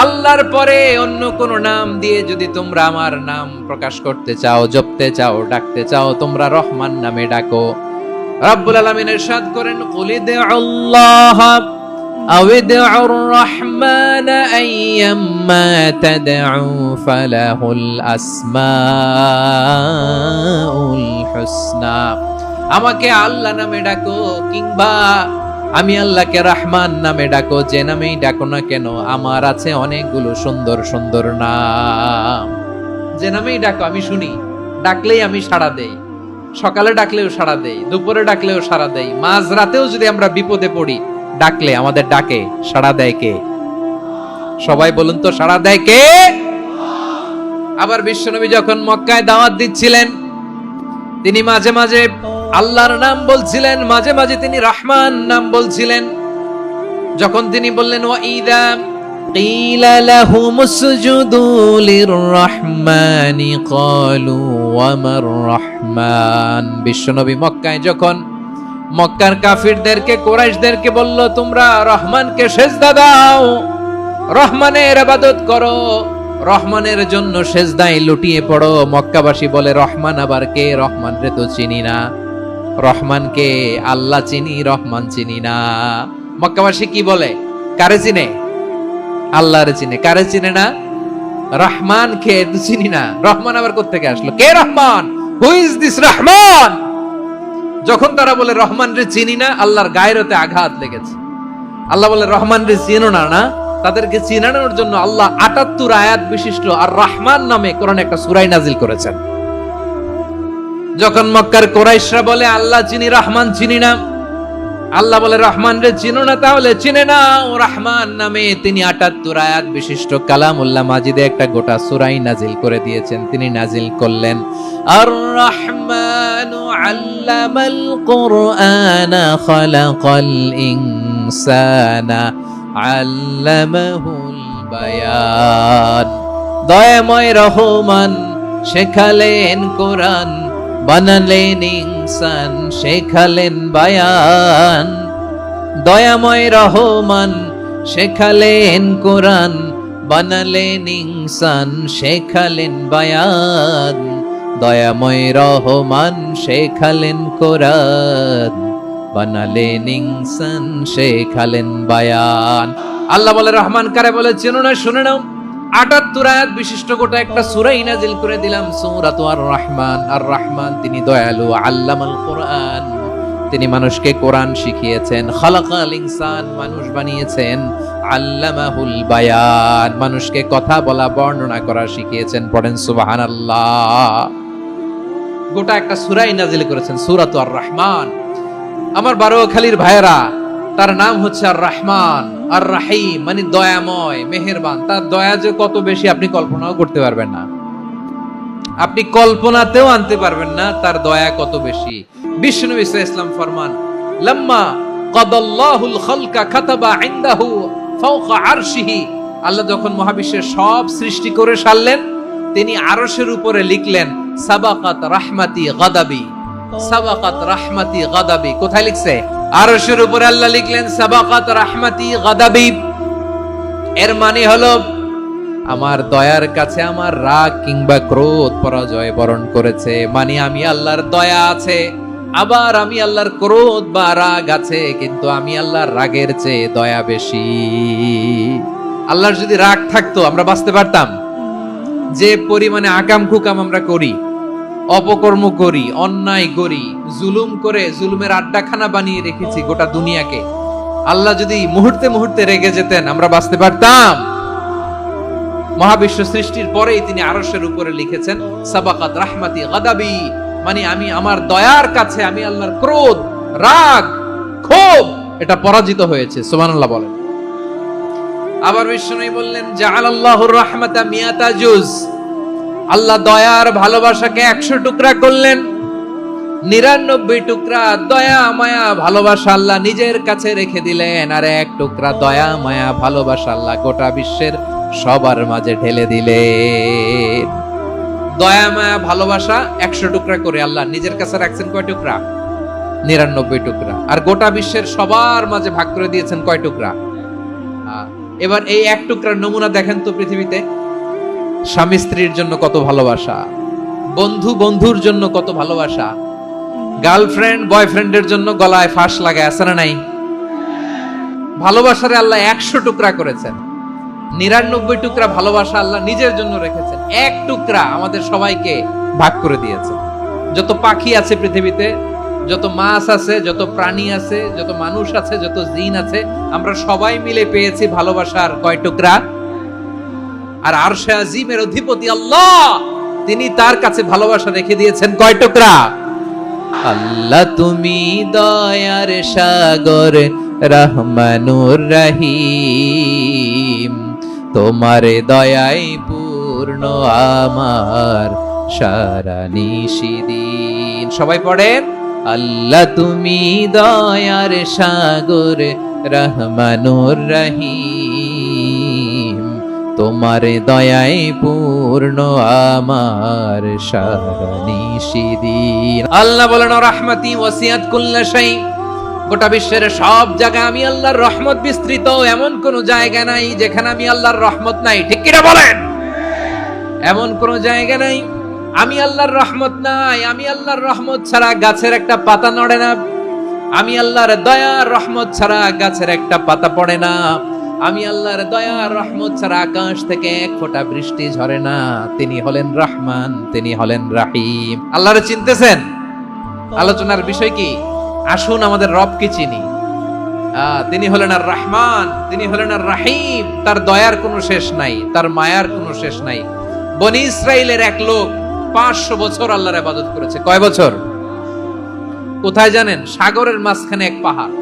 আল্লাহর পরে অন্য কোন নাম দিয়ে যদি তোমরা আমার নাম প্রকাশ করতে চাও, জপতে চাও, ডাকতে চাও, তোমরা রহমান নামে ডাকো। রাব্বুল আলামিন ইরশাদ করেন কুলিদুল্লাহ আউদুর রহমান আইয়াম্মা তাদউ ফালাহুল আসমাউল হুসনা। আমাকে আল্লাহ নামে ডাকো, কিংবা আমি আল্লাহকে রহমান নামে ডাকো, যে নামেই ডাকো না কেন আমার আছে অনেকগুলো সুন্দর সুন্দর নাম। যে নামেই ডাকো আমি শুনি, ডাকলেই আমি সাড়া দেই। সকালে ডাকলেও সাড়া দেই, দুপুরে ডাকলেও সাড়া দেই, মাঝ রাতেও যদি আমরা বিপদে পড়ি ডাকলে আমাদের ডাকে সাড়া দেয় কে? সবাই বলুন তো, সাড়া দেয় কে? আবার বিশ্বনবী যখন মক্কায় দাওয়াত দিচ্ছিলেন, তিনি মাঝে মাঝে আল্লাহর নাম বলছিলেন, মাঝে মাঝে তিনি রহমান নাম বলছিলেন। যখন তিনি বললেন ওয়াইদা কিলা লাহুমুসজুদু লিররহমানি ক্বালু ওয়া মার রহমান, বিশ্বনবী মক্কায় যখন মক্কার কাফিরদেরকে, কুরাইশদেরকে বলল, তোমরা রহমানকে সেজদা দাও, রহমানের ইবাদত করো, রহমানের জন্য সেজদায় লুটিয়ে পড়ো। মক্কাবাসী বলে, রহমান আবার কে? রহমান রে তো চিনি না। রহমানকে আল্লাহ চিনি, রহমান চিনি না। মক্কাবাসী কি বলে? কারে চিনে? আল্লাহরে চিনে। কারে চিনে না? রহমান কে তো চিনি না। রহমান আবার কোত্থেকে আসলো? কে Rahman? Who is this Rahman? যখন তারা বলে রহমান রে চিনি না, আল্লাহর গায়রতে আঘাত লেগেছে। আল্লাহ বলে, রহমান রে চিনো না? না, তাদেরকে চিনানোর জন্য আল্লাহ ৭৮ আয়াত বিশিষ্ট আর রহমান নামে কোরআনে একটা সূরা নাজিল করেছেন। যখন মক্কার কুরাইশরা বলে আল্লাহ চিনি, রহমান চিনি না, আল্লাহ বলে, রহমান রে চিনো না, তাহলে চিনে নাও রহমান নামে তিনি ৭৮ আয়াত বিশিষ্ট কালামুল্লাহ মাজিদে একটা গোটা সূরা নাজিল করে দিয়েছেন। তিনি নাজিল করলেন, আর রহমানু আল্লামাল কুরআনা খালাকাল ইনসানা আল্লামাহুল বায়ান। দয়াময় রহমান শেখালেন কোরআন, বানালেন ইনসান, শেখালেন বায়ান। দয়াময় রহমান শেখালেন কোরআন, বানালেন ইনসান, শেখালেন বায়ান। দয়াময় রহমান শেখালেন কোরআন, বানালেন ইনসান, শেখালেন বায়ান। আল্লাহ বলে, রহমান কারে বলে চেনো না? শুনে নাও, ৭৮ আয়াত বিশিষ্ট গোটা একটা সূরা নাজিল করে দিলাম, সূরাতু আর রহমান। আর রহমান তিনি দয়ালু, আল্লামাল কোরআন, তিনি মানুষকে কোরআন শিখিয়েছেন, খালাকাল ইনসান, মানুষ বানিয়েছেন, আল্লামাহুল বায়ান, মানুষকে কথা বলা, বর্ণনা করা শিখিয়েছেন। পড়েন সুবহানাল্লাহ। গোটা একটা সূরা নাজিল করেছেন, সূরাতু আর রহমান। আমার বারোয়াখালীর ভাইয়েরা, তার নাম হচ্ছে আর রহমান, আর রাহিম, মানে দয়াময়, মেহেরবান। তার দয়া যে কত বেশি আপনি কল্পনাও করতে পারবেন না, আপনি কল্পনাতেও আনতে পারবেন না তার দয়া কত বেশি। বিশ্বনবী সাল্লাল্লাহু আলাইহি ওয়াসাল্লাম ফরমান, লাম্মা কাদাল্লাহুল খালকা কাতাবা ইনদাহু ফাওকা আরশিহি। আল্লাহ যখন মহাবিশ্বের সব সৃষ্টি করে সারলেন, তিনি আরশের উপরে লিখলেন, সাবাকাত রাহমাতি গাদাবি, সাবাকাত রাহমাতি গাদাবি। কোথায় লিখছে? আরশের উপরে আল্লাহ লিখলেন, সাবাকাত রাহমাতি গাদাবি। এর মানে হলো, আমার দয়ার কাছে আমার রাগ কিংবা ক্রোধ পরাজয় বরণ করেছে। মানে আমি আল্লাহর দয়া আছে, আবার আমি আল্লাহর ক্রোধ বা রাগ আছে, কিন্তু আমি আল্লাহর রাগের চেয়ে দয়া বেশি। আল্লাহর যদি রাগ থাকতো আমরা বাঁচতে পারতাম? যে পরিমাণে আকাম কুকাম আমরা করি, অপকর্ম করি, অন্যায় করি, জুলুম করে জুলুমের আড্ডাখানা বানিয়ে রেখেছি গোটা দুনিয়াকে, আল্লাহ যদি মুহূর্তে মুহূর্তে রেগে যেতেন আমরা বাঁচতে পারতাম? মহাবিশ্ব সৃষ্টির পরেই তিনি আরশের উপরে লিখেছেন, সাবাকাত রাহমাতি গাদাবি, মানে আমি আমার দয়ার কাছে আমি আল্লাহর ক্রোধ, রাগ, ক্ষোভ এটা পরাজিত হয়েছে। সুবহানাল্লাহ বলেন। আবার বিষ্ণু বললেন, জাআলাল্লাহুর রাহমাতা মিয়াতা জুজ, আল্লাহ দয়ার ভালোবাসাকে 100 টুকরা করলেন। 99 টুকরা দয়া মায়া ভালোবাসা আল্লাহ নিজের কাছে রেখে দিলেন, আর 1 টুকরা দয়া মায়া ভালোবাসা আল্লাহ গোটা বিশ্বের সবার মাঝে ঢেলে দিলেন। দয়া মায়া ভালোবাসা 100 টুকরা করে আল্লাহ নিজের কাছে রাখছেন কয় টুকরা? 99 টুকরা। আর গোটা বিশ্বের সবার মাঝে ভাগ করে দিয়েছেন কয় টুকরা? এবার এই 1 টুকরার নমুনা দেখেন তো পৃথিবীতে। স্বামী স্ত্রীর জন্য কত ভালোবাসা, বন্ধু বন্ধুর জন্য কত ভালোবাসা, গার্লফ্রেন্ড বয়ফ্রেন্ডের জন্য গলায় ফাঁস লাগায়, আছে না নাই? ভালোবাসারে আল্লাহ 100 টুকরা করেছেন, 99 টুকরা ভালোবাসা আল্লাহ নিজের জন্য রেখেছেন, 1 টুকরা আমাদের সবাইকে ভাগ করে দিয়েছেন। যত পাখি আছে পৃথিবীতে, যত মাছ আছে, যত প্রাণী আছে, যত মানুষ আছে, যত জিন আছে, আমরা সবাই মিলে পেয়েছি ভালোবাসার কয় টুকরা? আর আরশে আজিমের অধিপতি আল্লাহ, তিনি তার কাছে ভালোবাসা রেখে দিয়েছেন কয় টুকরা? আল্লাহ তুমি দয়ার সাগর রহমানুর রহিম, তোমার দয়ায় পূর্ণ আমার সারা নিশিদিন। সবাই পড়েন, আল্লাহ তুমি দয়ার সাগর রহমানুর রহিম, তোমার দয়ায় পূর্ণ আমার সারা নিশিদিন। আল্লাহ বলেন, রাহমাতি ওয়াসিআত কুল্লা শাই, গোটা বিশ্বের সব জায়গায় আমি আল্লাহর রহমত বিস্তৃত, এমন কোন জায়গা নাই যেখানে আমি আল্লাহর রহমত নাই, ঠিক কিনা বলেন? এমন কোন জায়গা নাই আমি আল্লাহর রহমত নাই। আমি আল্লাহর রহমত ছাড়া গাছের একটা পাতা নড়ে না, আমি আল্লাহর দয়ার রহমত ছাড়া গাছের একটা পাতা পড়ে না, আমি আল্লাহর দয়ার রহমত ছাড়া আকাশ থেকে এক ফোঁটা বৃষ্টি ঝরে না। তিনি হলেন রহমান, তিনি হলেন রাহিম। আল্লাহরে চিনতেছেন? আলোচনার বিষয় কি? আসুন আমাদের রবকে চিনি। তিনি হলেন আর রহমান, তিনি হলেন আর রাহিম। তার দয়ার কোনো শেষ নাই, তার মায়ার কোনো শেষ নাই। বনি ইসরাইলের এক লোক 500 বছর আল্লাহর ইবাদত করেছে। কয় বছর? কোথায় জানেন? সাগরের মাঝখানে এক পাহাড়,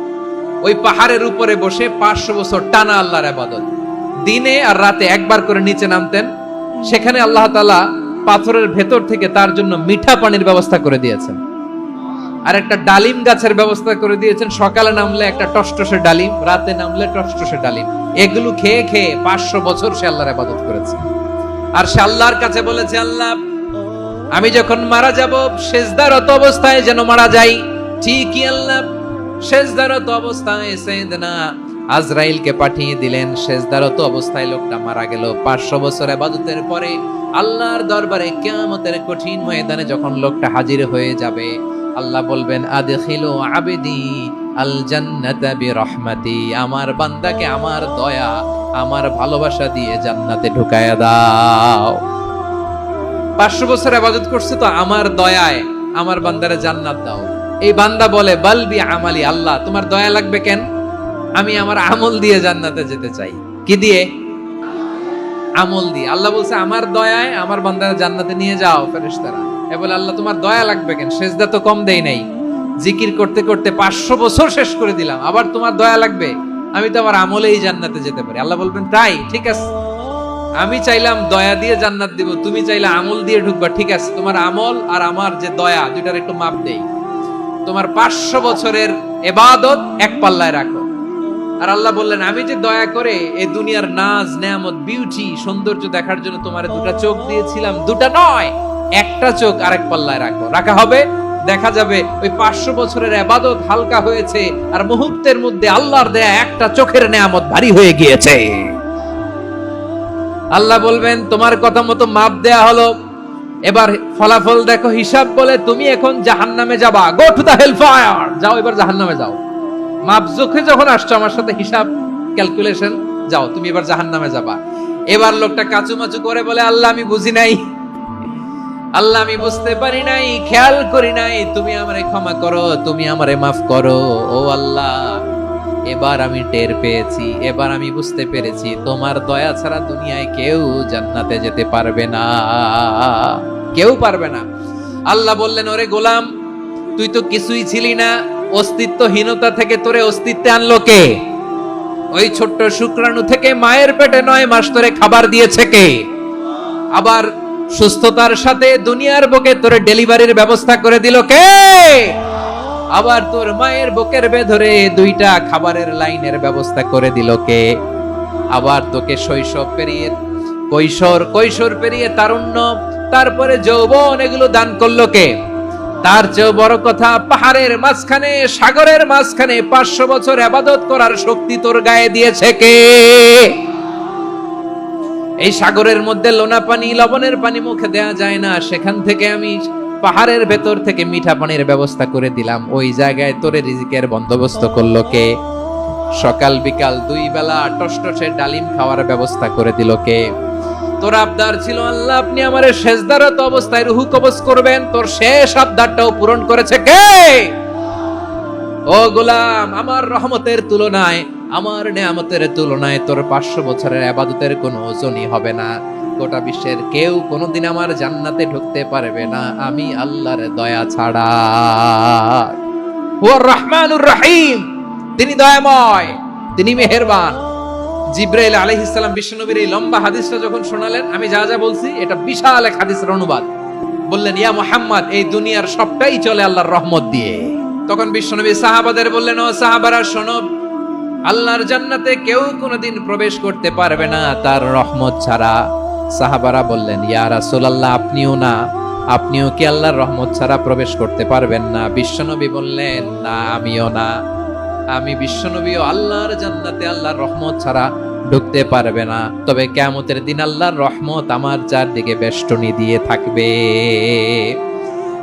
ওই পাহাড়ের উপরে বসে 500 বছর টানা আল্লাহর ইবাদত। দিনে আর রাতে একবার করে নিচে নামতেন। সেখানে আল্লাহ তাআলা পাথরের ভেতর থেকে তার জন্য মিঠা পানির ব্যবস্থা করে দিয়েছেন, আর একটা ডালিম গাছের ব্যবস্থা করে দিয়েছেন। সকালে নামলে একটা টসটসে ডালিম, রাতে নামলে টসটসে ডালিম। এগুলো খেয়ে খেয়ে 500 বছর সে আল্লাহর ইবাদত করেছে। আর সে আল্লাহর কাছে বলেছে, আল্লাহ আমি যখন মারা যাব সেজদারত অবস্থায় যেন মারা যাই। ঠিকই আল্লাহ সেজদারত অবস্থায় সাইয়েদনা আজরাইলকে পাঠিয়ে দিলেন। সেজদারত অবস্থায় লোকটা মারা গেল। 500 বছর ইবাদতের পরে আল্লাহর দরবারে কিয়ামতের কঠিন ময়দানে যখন লোকটা হাজির হয়ে যাবে, আল্লাহ বলবেন, আদখিলু আবদি আল জান্নাতা বিরহমাতি। আমার বান্দাকে আমার দয়া, আমার ভালোবাসা দিয়ে জান্নাতে ঢুকায়া দাও। 500 বছর ইবাদত করছে তো আমার দয়ায় আমার বান্দারে জান্নাত দাও। এই বান্দা বলে, বালবি আমালি, আল্লাহ তোমার দয়া লাগবে কেন? আমি আমার আমল দিয়ে জান্নাতে যেতে চাই। কি দিয়ে? আমল দিয়ে। আল্লাহ বলছে, আমার দয়ায় আমার বান্দারে জান্নাতে নিয়ে যাও ফেরেশতারা। এ বলে, আল্লাহ তোমার দয়া লাগবে কেন? সেজদা তো কম দেই নাই, জিকির করতে করতে 500 বছর শেষ করে দিলাম, আবার তোমার দয়া লাগবে? আমি তো আমার আমলেই জান্নাতে যেতে পারি। আল্লাহ বলবেন, তাই ঠিক আছে, আমি চাইলাম দয়া দিয়ে জান্নাত দিব, তুমি চাইলে আমল দিয়ে ঢুকবা, ঠিক আছে, তোমার আমল আর আমার যে দয়া দুইটার একটু মাপ দেই। তোমার 500 বছরের ইবাদত এক পাল্লায় রাখো। আর আল্লাহ বললেন, আমি যে দয়া করে এই দুনিয়ার নাজ নেয়ামত বিউটি সৌন্দর্য দেখার জন্য তোমার দুটা চোখ দিয়েছিলাম, দুটা নয় একটা চোখ আরেক পাল্লায় রাখো। রাখা হবে, দেখা যাবে ওই 500 বছরের ইবাদত হালকা হয়েছে, আর মুহূর্তের মধ্যে আল্লাহর দেয়া একটা চোখের নেয়ামত ভারী হয়ে গিয়েছে। আল্লাহ বলবেন, তোমার কথা মতো মাপ দেয়া হলো, এবার ফলাফল দেখো, হিসাব বলে তুমি এখন জাহান্নামে যাবা। Go to the hell fire, যাও এবার জাহান্নামে যাও। মাপ চোখে যখন আসছো আমার সাথে হিসাব ক্যালকুলেশন, যাও তুমি এবার জাহান্নামে যাবা। এবার লোকটা কাচুমাচু করে বলে, আল্লাহ আমি বুঝি নাই, আল্লাহ আমি বুঝতে পারি নাই, খেয়াল করি নাই, তুমি আমারে ক্ষমা করো, তুমি আমারে মাফ করো। ও আল্লাহ, এবার আমি টের পেয়েছি, এবার আমি বুঝতে পেরেছি, তোমার দয়া ছাড়া দুনিয়ায় কেউ জান্নাতে যেতে পারবে না, কেউ পারবে না। আল্লাহ বললেন, ওরে গোলাম, তুই তো কিছুই ছিলি না, অস্তিত্বহীনতা থেকে তোরে অস্তিত্বে আনলো কে? ওই ছোট্ট শুক্রাণু থেকে মায়ের পেটে 9 মাস ধরে খাবার দিয়েছে কে? আবার সুস্থতার সাথে দুনিয়ার বুকে তোরে ডেলিভারির ব্যবস্থা করে দিল কে? আবার তোর মায়ের বুকের ভেতরে 2টা খাবারের লাইনের ব্যবস্থা করে দিল কে? আবার তোকে শৈশব পেরিয়ে কৈশোর পেরিয়ে তারুণ্য, তারপরে যৌবন, এগুলো দান করলো কে? তার চেয়ে বড় কথা, পাহাড়ের মাঝখানে সাগরের মাঝখানে 500 বছর ইবাদত করার শক্তি তোর গায়ে দিয়েছে কে? এই সাগরের মধ্যে লোনা পানি, লবণের পানি মুখে দেয়া যায় না, সেখান থেকে আমি পাহাড়ের ভেতর থেকে মিঠা পানির ব্যবস্থা করে দিলাম। ওই জায়গায় তোরে রিজিকের বন্দোবস্ত করলো কে? সকাল বিকাল 2 বেলা টসটসে ডালিম খাওয়ার ব্যবস্থা করে দিল কে? তোর আবদার ছিল, আল্লাহ আপনি আমারে সেজদারত অবস্থায় রুহু কবজ করবেন, তোর শেষ আবদারটাও পূরণ করেছে কে? ও গোলাম, আমার রহমতের তুলনায়, আমার নেয়ামতের তুলনায় তোর 500 বছরের ইবাদতের কোনো ওজনই হবে না। গোটা বিশ্বের কেউ কোনোদিন আমার জান্নাতে ঢুকতে পারবে না আমি আল্লাহর দয়া ছাড়া। হুয়ার রহমানুর রহিম, তিনি দয়াময়, তিনি মেহেরবান। জিব্রাইল আলাইহিস সালাম বিশ্বনবীর এই লম্বা হাদিসটা যখন শোনালেন, আমি যা যা বলছি এটা বিশাল এক হাদিসের অনুবাদ। বললেন, ইয়া মুহাম্মদ, এই দুনিয়ার সবটাই চলে আল্লাহর রহমত দিয়ে। তখন বিশ্বনবী সাহাবাদের বললেন, ও সাহাবারা শোনো, আল্লাহর জান্নাতে কেউ কোনোদিন প্রবেশ করতে পারবে না তার রহমত ছাড়া। সাহাবারা বললেন, ইয়া রাসূলুল্লাহ, আপনিও না, আপনিও কি আল্লাহর রহমত ছাড়া প্রবেশ করতে পারবেন না? বিশ্বনবী বললেন, না আমিও না। আমি বিশ্বনবীও আল্লাহর জান্নাতে আল্লাহর রহমত ছাড়া ঢুকতে পারবে না, তবে কিয়ামতের দিন আল্লাহর রহমত আমার চারদিকে বেষ্টনী দিয়ে থাকবে।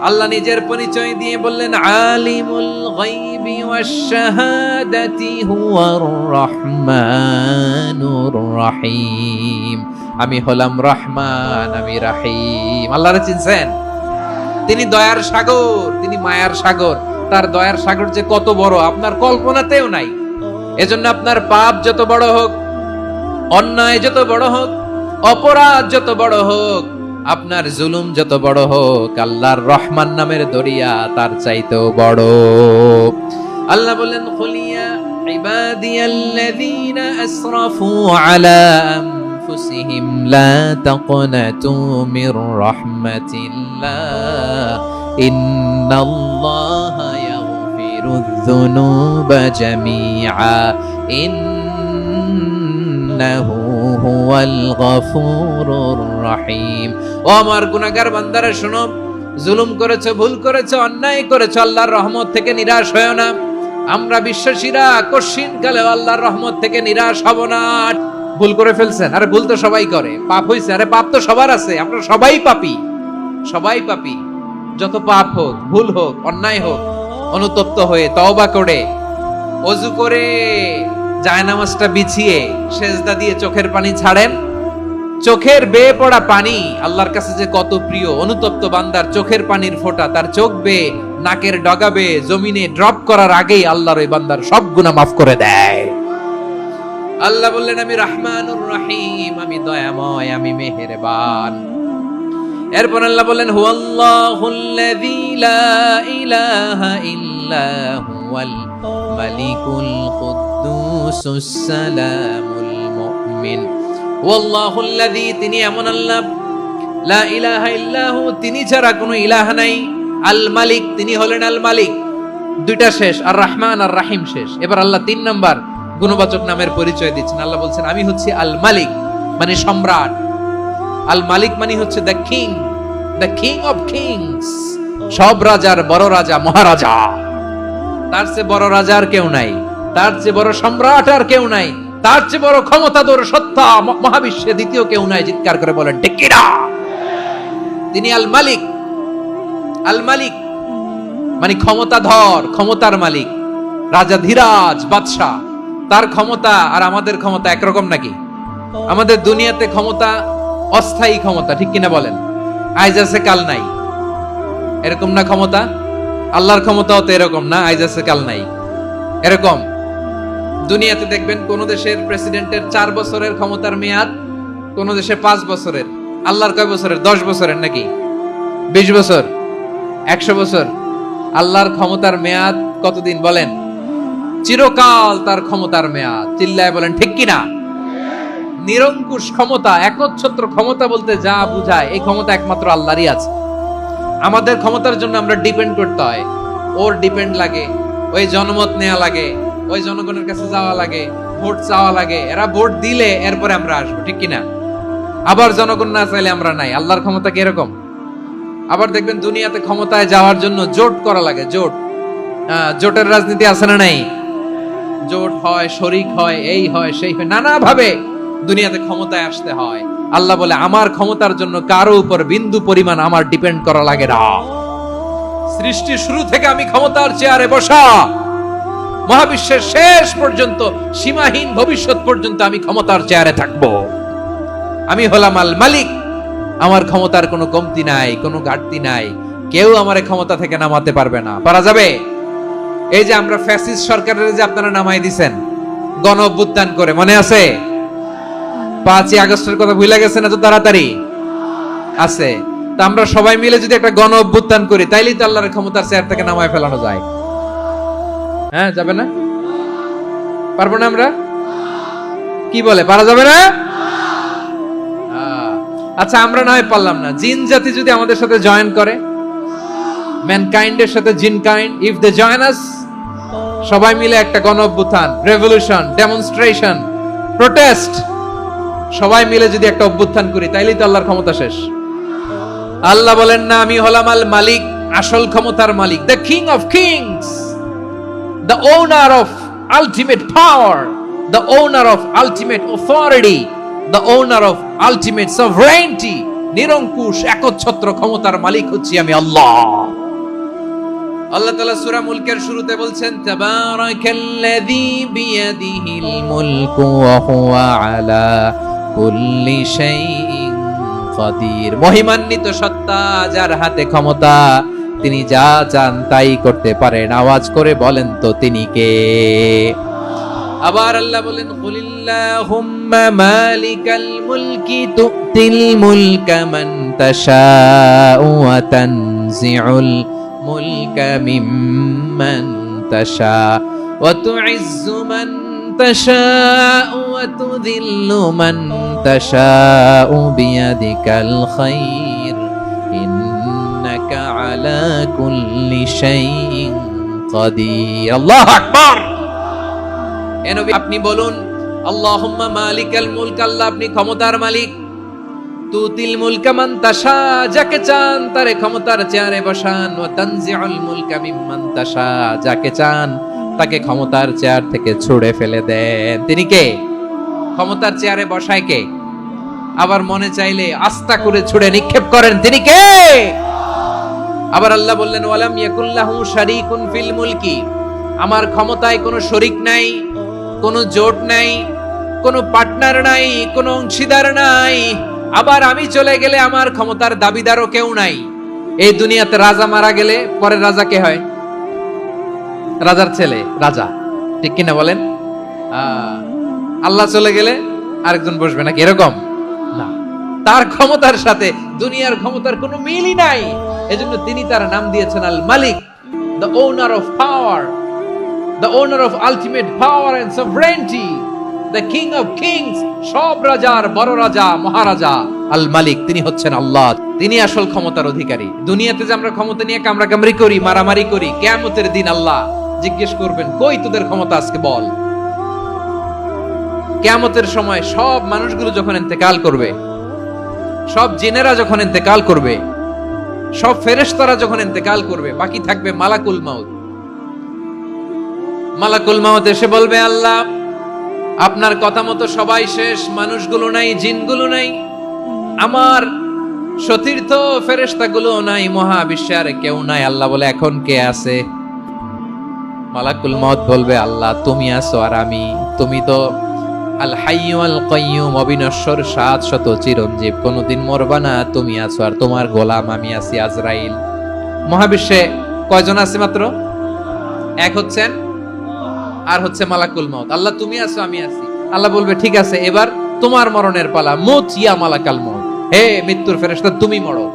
আল্লাহ নিজের পরিচয় দিয়ে বললেন, আলিমুল গায়বি ওয়াশ শাহাদাতি হুয়ার রহমানুর রহিম। আমি হলাম রহমান, আমি রহিম। আল্লাহরে চিনছেন? তিনি দয়ার সাগর, তিনি মায়ার সাগর। তার দয়ার সাগর যে কত বড় আপনার কল্পনাতেও নাই। এজন্য আপনার পাপ যত বড় হোক, অন্যায় যত বড় হোক, অপরাধ যত বড় হোক, আপনার জুলুম যত বড় হোক, আল্লাহর রহমান নামের দরিয়া তার চাইতেও বড়। আল্লাহ বলেন, কুলিয়া ইবাদিয়াল্লাযীনা আসরাফু আলা আনফুসিহিম লা তাকনাতু মির রাহমাতিল্লাহ ইন্নাল্লাহা ইয়াগফিরুয যুনুবা জামিআ ইন্নাহু হুয়াল গফুরুর রহিম। ও আমার গুনাহগার বান্দারা শোনো, জুলুম করেছো, ভুল করেছো, অন্যায় করেছো, আল্লাহর রহমত থেকে নিরাশ হয়ো না। আমরা বিশ্বাসীরা কশিন কালে আল্লাহর রহমত থেকে নিরাশ হব না। ভুল করে ফেলছেন, আরে ভুল তো সবাই করে। পাপ হইছে, আরে পাপ তো সবার আছে। আমরা সবাই পাপী, সবাই পাপী। যত পাপ হোক, ভুল হোক, অন্যায় হোক, অনুতপ্ত হয়ে তওবা করে, ওযু করে, জায়নামাজটা বিছিয়ে সেজদা দিয়ে চোখের পানি ছাড়েন। চোখের বেয়ে পড়া পানি আল্লাহর কাছে যে কত প্রিয়। অনুতপ্ত বান্দার চোখের পানির ফোঁটা তার চোখ বেয়ে, নাকের ডগা বেয়ে জমিনে ড্রপ করার আগেই আল্লাহর ওই বান্দার সব গুনাহ মাফ করে দেয়। আল্লাহ বললেন, আমি রহমানুর রহিম, আমি দয়াময়, আমি মেহেরবান। এরপর আল্লাহ বললেন, হুয়াল্লাহুল্লাযী লা ইলাহা ইল্লা হুয়াল মালিকুল কুদ্দুসুস সালামুল মুমিন। ওয়াল্লাহুল্লাযী, তিনি এমন আল্লাহ, লা ইলাহা ইল্লাহু, তিনি ছাড়া কোনো ইলাহ নাই। আল মালিক, তিনি হলেন আল মালিক। দুইটা শেষ, আর রহমান আর রাহিম শেষ। এবার আল্লাহ 3 নাম্বার গুণবাচক নামের পরিচয় দিচ্ছেন। আল্লাহ বলছেন, আমি হচ্ছি আল মালিক, মানে সম্রাট। আল মালিক মানে হচ্ছে the king, the king of kings. সব রাজার বড় রাজা, মহারাজা। তার চেয়ে বড় রাজা আর কেউ নাই, তার চেয়ে বড় সম্রাট আর কেউ নাই, তার চেয়ে বড় ক্ষমতাধর সত্তা মহাবিশ্বে দ্বিতীয় কেউ নাই। চিৎকার করে বলেন, ঠিক কিনা? তিনি আল মালিক। আল মালিক মানে ক্ষমতাধর, ক্ষমতার মালিক, রাজাধিরাজ, বাদশাহ। তার ক্ষমতা আর আমাদের ক্ষমতা একরকম নাকি? আমাদের দুনিয়াতে ক্ষমতা অস্থায়ী ক্ষমতা, ঠিক কিনা বলেন? আইজ আছে কাল নাই, এরকম না ক্ষমতা? আল্লাহর ক্ষমতাও তো এরকম না, আইজ আছে কাল নাই এরকম। দুনিয়াতে দেখবেন কোন দেশের প্রেসিডেন্টের 4 বছরের ক্ষমতার মেয়াদ, কোন দেশে 5 বছরের। আল্লাহর কয় বছরের? 10 বছরের নাকি 20 বছর, 100 বছর। আল্লাহর ক্ষমতার মেয়াদ কতদিন বলেন? চিরকাল তার ক্ষমতার মেয়াদ। চিল্লায় বলেন, ঠিক কিনা? নিরঙ্কুশ ক্ষমতা, একচ্ছত্র ক্ষমতা বলতে যা বুঝায়, এই ক্ষমতা একমাত্র আল্লাহরই আছে। আমাদের ক্ষমতার জন্য আমরা ডিপেন্ড করতে হয়, ওর ডিপেন্ড লাগে, ওই জনমত নেওয়া লাগে, ওই জনগণের কাছে যাওয়া লাগে, ভোট চাওয়া লাগে। এরা ভোট দিলে এরপরে আমরা আসবো, ঠিক কিনা? আবার জনগণ না চাইলে আমরা নাই। আল্লাহর ক্ষমতা কি এরকম? আবার দেখবেন দুনিয়াতে ক্ষমতায় যাওয়ার জন্য জোট করা লাগে, জোট। জোটের রাজনীতি আছে না নাই? জোট হয়, শরিক হয়, এই হয়, সেই হয়, নানা ভাবে দুনিয়াতে ক্ষমতায় আসতে হয়। আল্লাহ বলে, আমার ক্ষমতার জন্য কারো উপর বিন্দু পরিমাণ আমার ডিপেন্ড করা লাগে না। সৃষ্টির শুরু থেকে আমি ক্ষমতার চেয়ারে বসা, মহাবিশ্বের শেষ পর্যন্ত, সীমাহীন ভবিষ্যৎ পর্যন্ত আমি ক্ষমতার চেয়ারে থাকবো। আমি হলাম আল মালিক। আমার ক্ষমতার কোনো কমতি নাই, কোনো ঘাটতি নাই। কেউ আমার ক্ষমতা থেকে নামাতে পারবে না। পারা যাবে? এই যে আমরা ফ্যাসিস্ট সরকারের যে আপনারা নামাই দিছেন গণ অভ্যুত্থান করে, মনে আছে? 5ই আগস্টের কথা ভুলে গেছেন এত তাড়াতাড়ি? আছে। তা আমরা সবাই মিলে যদি একটা গণ অভ্যুত্থান করি, তাইলেই তো আল্লাহর ক্ষমতার চেয়ার থেকে নামায় ফেলানো যায়। হ্যাঁ, যাবে না? পারবো না আমরা? কি বলে, পারা যাবে না? আচ্ছা, আমরা নয় পারলাম না, জিন জাতি যদি আমাদের সাথে জয়েন করে, ম্যানকাইন্ডের সাথে জিনকাইন্ড, ইফ দে জয়েন আস, সবাই মিলে একটা গণ অভ্যুত্থান, রেভলিউশন, ডেমনস্ট্রেশন, প্রোটেস্ট, সবাই মিলে যদি একটা অভ্যুত্থান করি, তাইলেই তো আল্লাহর ক্ষমতা শেষ। আল্লাহ বলেন না, আমি হলাম আল মালিক, আসল ক্ষমতার মালিক, the king of kings, the owner of ultimate power, the owner of ultimate authority, the owner of ultimate sovereignty, নিরঙ্কুশ একচ্ছত্র ক্ষমতার মালিক হচ্ছি আমি আল্লাহ। আল্লাহ তাআলা সূরা মুলকের শুরুতে বলছেন তাবারাকাল্লাযী বিয়াদিহিল মুলকু ওয়া হুয়া আলা কুল্লি শাইইন কাদির। মহিমান্বিত সত্তা, যার হাতে ক্ষমতা, তিনি যা চান তাই করতে পারেন। আওয়াজ করে বলেন তো তিনি কে? আবার আল্লাহ বলেন কুলিল্লাহুম্মা মালিকাল মুলকি তুতিল মুলকা মান তাশাউ ওয়া তানজিউল মুলকা মিম্মান তাশা ওয়া তুইজ্জু মান তাশাউ ওয়া তুযিল্লু মান তাশাউ বিয়াদিকাল খায়র ইন্নাকা আলা কুল্লি শাইইন কাদির। আল্লাহু আকবার। এ নবী আপনি বলুন আল্লাহুম্মা মালিকাল মুলক, আল্লাহ আপনি ক্ষমতার মালিক। তুতিল মুলকা মান তাশা, যাকে চান তারে ক্ষমতার চেয়ারে বসান। ওয়া তানজিউল মুলকা মিম্মান তাশা, যাকে চান তাকে ক্ষমতার চেয়ার থেকে ছুঁড়ে ফেলে দেন। তিনি কে? ক্ষমতার চেয়ারে বসায় কে? আবার মনে চাইলে আস্থা করে ছুঁড়ে নিক্ষেপ করেন, তিনি কে? আবার আল্লাহ বললেন ওয়ালাম ইয়াকুল্লাহু শারীকুন ফিল মুলকি, আমার ক্ষমতায় কোনো শরীক নাই, কোনো জোট নাই, কোনো পার্টনার নাই, কোনো অংশীদার নাই। আবার আমি চলে গেলে আমার ক্ষমতার দাবিদারও কেউ নাই। এই দুনিয়াতে রাজা মারা গেলে পরে রাজা কে হয়? রাজার ছেলে রাজা, ঠিক কিনা বলেন? আল্লাহ চলে গেলে আরেকজন বসবে নাকি? এরকম না, তার ক্ষমতার সাথে দুনিয়ার ক্ষমতার কোনো মিলই নাই। এজন্য তিনি তার নাম দিয়েছেন আল মালিক, the owner of power, the owner of ultimate power and sovereignty, the king of kings, সব রাজার বড় রাজা, মহারাজা আল মালিক, তিনি হচ্ছেন আল্লাহ। তিনি আসল ক্ষমতার অধিকারী। দুনিয়াতে যে আমরা ক্ষমতা নিয়ে কামড়াকামড়ি করি, মারামারি করি, কিয়ামতের দিন আল্লাহ জিজ্ঞেস করবেন কই তোদের ক্ষমতা আজকে বল। কিয়ামতের সময় সব মানুষগুলো যখন ইন্তেকাল করবে, সব জিনেরা যখন ইন্তেকাল করবে, সব ফেরেশতারা যখন ইন্তেকাল করবে, বাকি থাকবে মালাকুল মাউত। মালাকুল মাউত এসে বলবে আল্লাহ আপনার কথা মতো সবাই শেষ, মানুষগুলো নাই, জিনগুলো নাই, আমার সতীর্থ ফেরেশতাগুলো নাই, মহাবিশ্বে আর কেউ নাই। আল্লাহ বলে এখন কে আছে? মালাকুল মাউত বলবে আল্লাহ তুমি আছো আর আমি। তুমি তো আল হাইয়্যু আল কাইয়্যুম, অবিনশ্বর, শাশ্বত, চিরঞ্জীব, কোনদিন মরবা না। তুমি আছো আর তোমার গোলাম আমি আছি আজরাইল। মহাবিশ্বে কয়জন আছে? মাত্র এক হচ্ছেন, আর হচ্ছে মালাকুল মাউত। আল্লাহ তুমি আছো আমি আছি। আল্লাহ বলবে ঠিক আছে এবার তোমার মরণের পালা, মুত ইয়া মালাকাল মাউত, হে মৃত্যুর ফেরেশতা তুমি মরো।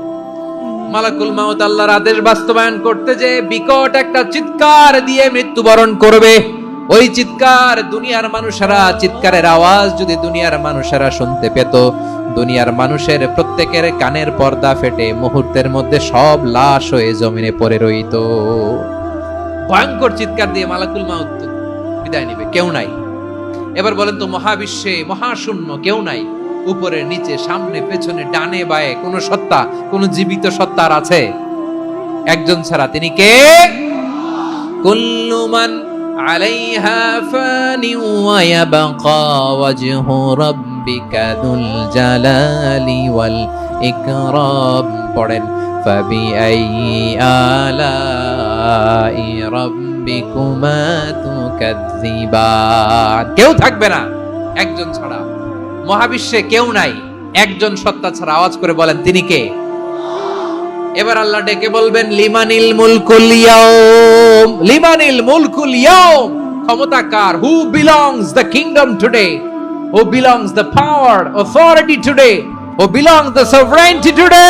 মালাকুল মাউত আল্লাহর আদেশ বাস্তবায়ন করতে যে বিকট একটা চিৎকার দিয়ে মৃত্যুবরণ করবে। ওই চিৎকার দুনিয়ার মানুষেরা, চিৎকারের আওয়াজ যদি দুনিয়ার মানুষেরা শুনতে পেত, দুনিয়ার মানুষের প্রত্যেকের কানের পর্দা ফেটে মুহূর্তের মধ্যে সব লাশ হয়ে জমিনে পড়ে রইত। ভয়ঙ্কর চিৎকার দিয়ে মালাকুল মাউত বিদায় নিবে, কেউ নাই। এবার বলেন তো মহাবিশ্বে মহাশূন্য, কেউ নাই, উপরে নিচে সামনে পেছনে ডানে বায়ে কোন সত্তা, কোন জীবিত সত্তার আছে? একজন ছাড়া, তিনি কে? কুল্লু মান আলাইহা ফানি ওয়া ইয়াবকা ওয়াজহু রাব্বিকা যুল জালালি ওয়াল ইকরাম। পড়েন ফাবিআইয়ি আলাই রাব্বিকুমা তুকাযযিবান। কেউ থাকবে না একজন ছাড়া, মহাবিশ্বে কেউ নাই, একজন সত্তা ছাড়া। আওয়াজ করে বলেন তিনি কে? এবার আল্লাহ ডেকে বলবেন লিমানিল মুলকুল ইয়াউম, লিমানিল মুলকুল ইয়াউম, ক্ষমতা কার? Who belongs the kingdom today, who belongs the power authority today, who belongs the sovereignty today.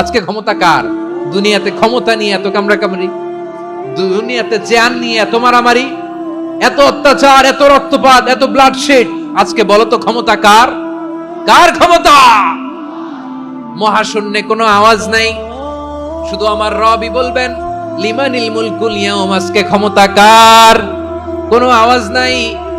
আজকে ক্ষমতা কার? দুনিয়াতে ক্ষমতা নিয়ে এত কামড়াকামড়ি, দুনিয়াতে জান নিয়ে এত মারামারি, এত অত্যাচার, এত রক্তপাত, এত ব্লাডশেড, আজকে বলো তো ক্ষমতা কার? কার ক্ষমতা? মহাশূন্যে কোনো আওয়াজ নাই, শুধু আমার রবই বলবেন লিমানিল মুলকুল ইয়াউম, আজকে ক্ষমতা কার? কোনো আওয়াজ নাই,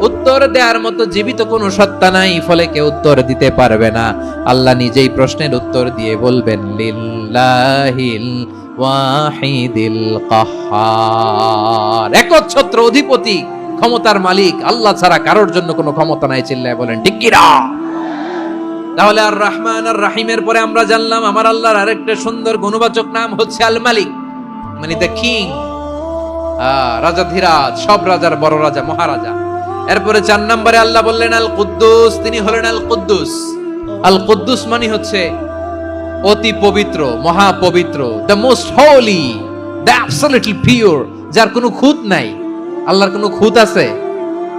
উত্তর দেওয়ার মতো জীবিত কোনো সত্তা নাই, ফলে কেউ উত্তর দিতে পারবে না। আল্লাহ নিজেই প্রশ্নের উত্তর দিয়ে বলবেন লিল্লাহিল ওয়াহিদিল কাহ্হার, একচ্ছত্র অধিপতি, ক্ষমতার মালিক আল্লাহ ছাড়া কারোর জন্য কোনো ক্ষমতা নাই, চিল্লায় বলেন ঠিক কি না? তাহলে আর রহমান আর রাহিমের পরে আমরা জানলাম আমার আল্লাহর আরেকটা সুন্দর গুণবাচক নাম হচ্ছে আল মালিক, মানে দ্য কিং, রাজাধিরাজ, সব রাজার বড় রাজা, মহারাজা। এরপরে 4 নম্বরে আল্লাহ বললেন আল কুদ্দুস, তিনি হলেন আল কুদ্দুস। আল কুদ্দুস মানে হচ্ছে অতি পবিত্র, মহা পবিত্র, the most Holi, the absolutely pure, যার কোনো খুঁত নাই। আল্লাহর কোনো খুঁত আছে?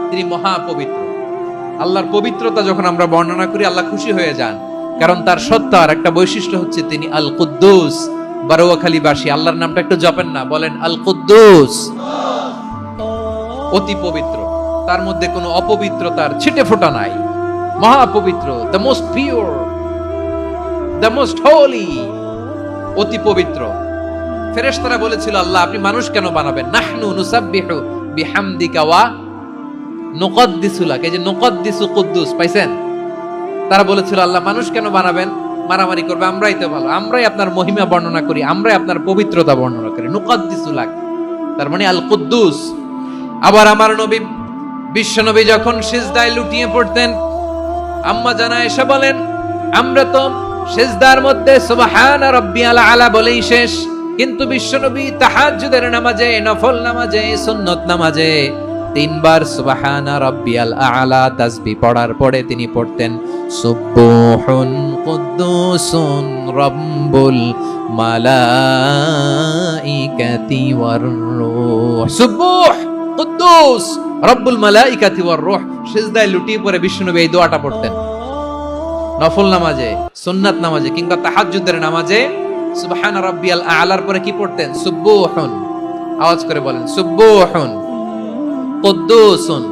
তিনি মহা পবিত্র। আল্লাহর পবিত্রতা যখন আমরা বর্ণনা করি আল্লাহ খুশি হয়ে যান, কারণ তার সত্তার একটা বৈশিষ্ট্য হচ্ছে তিনি আল কুদ্দুস। বারোয়াখালীবাসী আল্লাহর নামটা একটু জপেন না, বলেন আল কুদ্দুস, অতি পবিত্র, তার মধ্যে কোনো অপবিত্রতার ছিটে ফোঁটা নাই, মহা পবিত্র, the most pure, the most Holi, অতি পবিত্র। ফেরেশতারা বলেছিল আল্লাহ আপনি মানুষ কেন বানাবেন? নাহনু নুসাব্বিহু বিহামদিকা ওয়া নুকদ্দিসু লাক, এই যে নুকদ্দিসু কুদ্দুস পাইছেন? তারা বলেছিল আল্লাহ মানুষ কেন বানাবেন, মারামারি করবে, আমরাই তো ভালো, আমরাই আপনার মহিমা বর্ণনা করি, আমরাই আপনার পবিত্রতা বর্ণনা করি, নুকদ্দিসু লাক, তার মানে আল কুদ্দুস। আবার আমার নবী বিশ্ব নবী যখন সিজদায় লুটিয়ে পড়তেন, আম্মা জানা এসে বলেন আমরা তো সিজদার মধ্যে সুবহান রাব্বিয়াল আলা বলেই শেষ, কিন্তু বিশ্ব নবী তাহাজ্জুদের নামাজে, নফল নামাজে, সুন্নত নামাজে 3 বার সুবহানা রাব্বিয়াল আলা তাসবিহ পড়ার পরে তিনি পড়তেন সুবহুন কুদ্দুসুন রাব্বুল মালাইকাতি ওয়ার রূহ, সুবহ কুদ্দুস রব্বুল মালাইকাতি ওয়ার রূহ। সিজদায় লুটিয়ে পড়ে বিশ্বনবী এই দোয়াটা পড়তেন নফল নামাজে, সুন্নাত নামাজে কিংবা তাহাজ্জুদের নামাজে। সুবহান রাব্বিয়াল আলার পরে কি পড়তেন? সুবহুন, আওয়াজ করে বলেন সুবহুন কুদ্দুসুন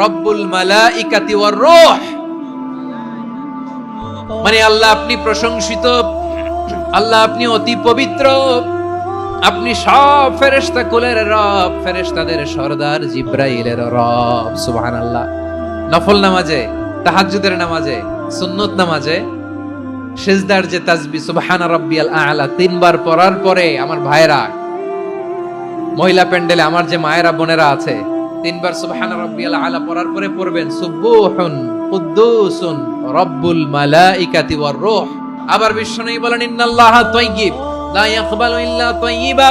রব্বুল মালাইকাতি ওয়ার রূহ, মানে আল্লাহ আপনি প্রশংসিত, আল্লাহ আপনি অতি পবিত্র, আপনি সব ফেরেশতা কুলের রব, ফেরেশতাদের সরদার জিব্রাইলের রব। সুবহানাল্লাহ। নফল নামাজে, তাহাজ্জুদের নামাজে, সুন্নত নামাজে সিজদার যে তাসবিহ সুবহান রাব্বিয়াল আ'লা 3 বার পড়ার পরে আমার ভাইরা, মহিলা প্যান্ডেলে আমার যে মায়েরা বোনেরা আছে, 3 বার সুবহান রাব্বিয়াল আ'লা পড়ার পরে পড়বেন সুবহুন কুদ্দুসুন রব্বুল মালাইকাতি ওয়ার রূহ। আবার বিশ্বনবী বলেন ইন্নাল্লাহা তাইয়্যিব লা ইয়াকবালু ইল্লা তাইয়্যিবা,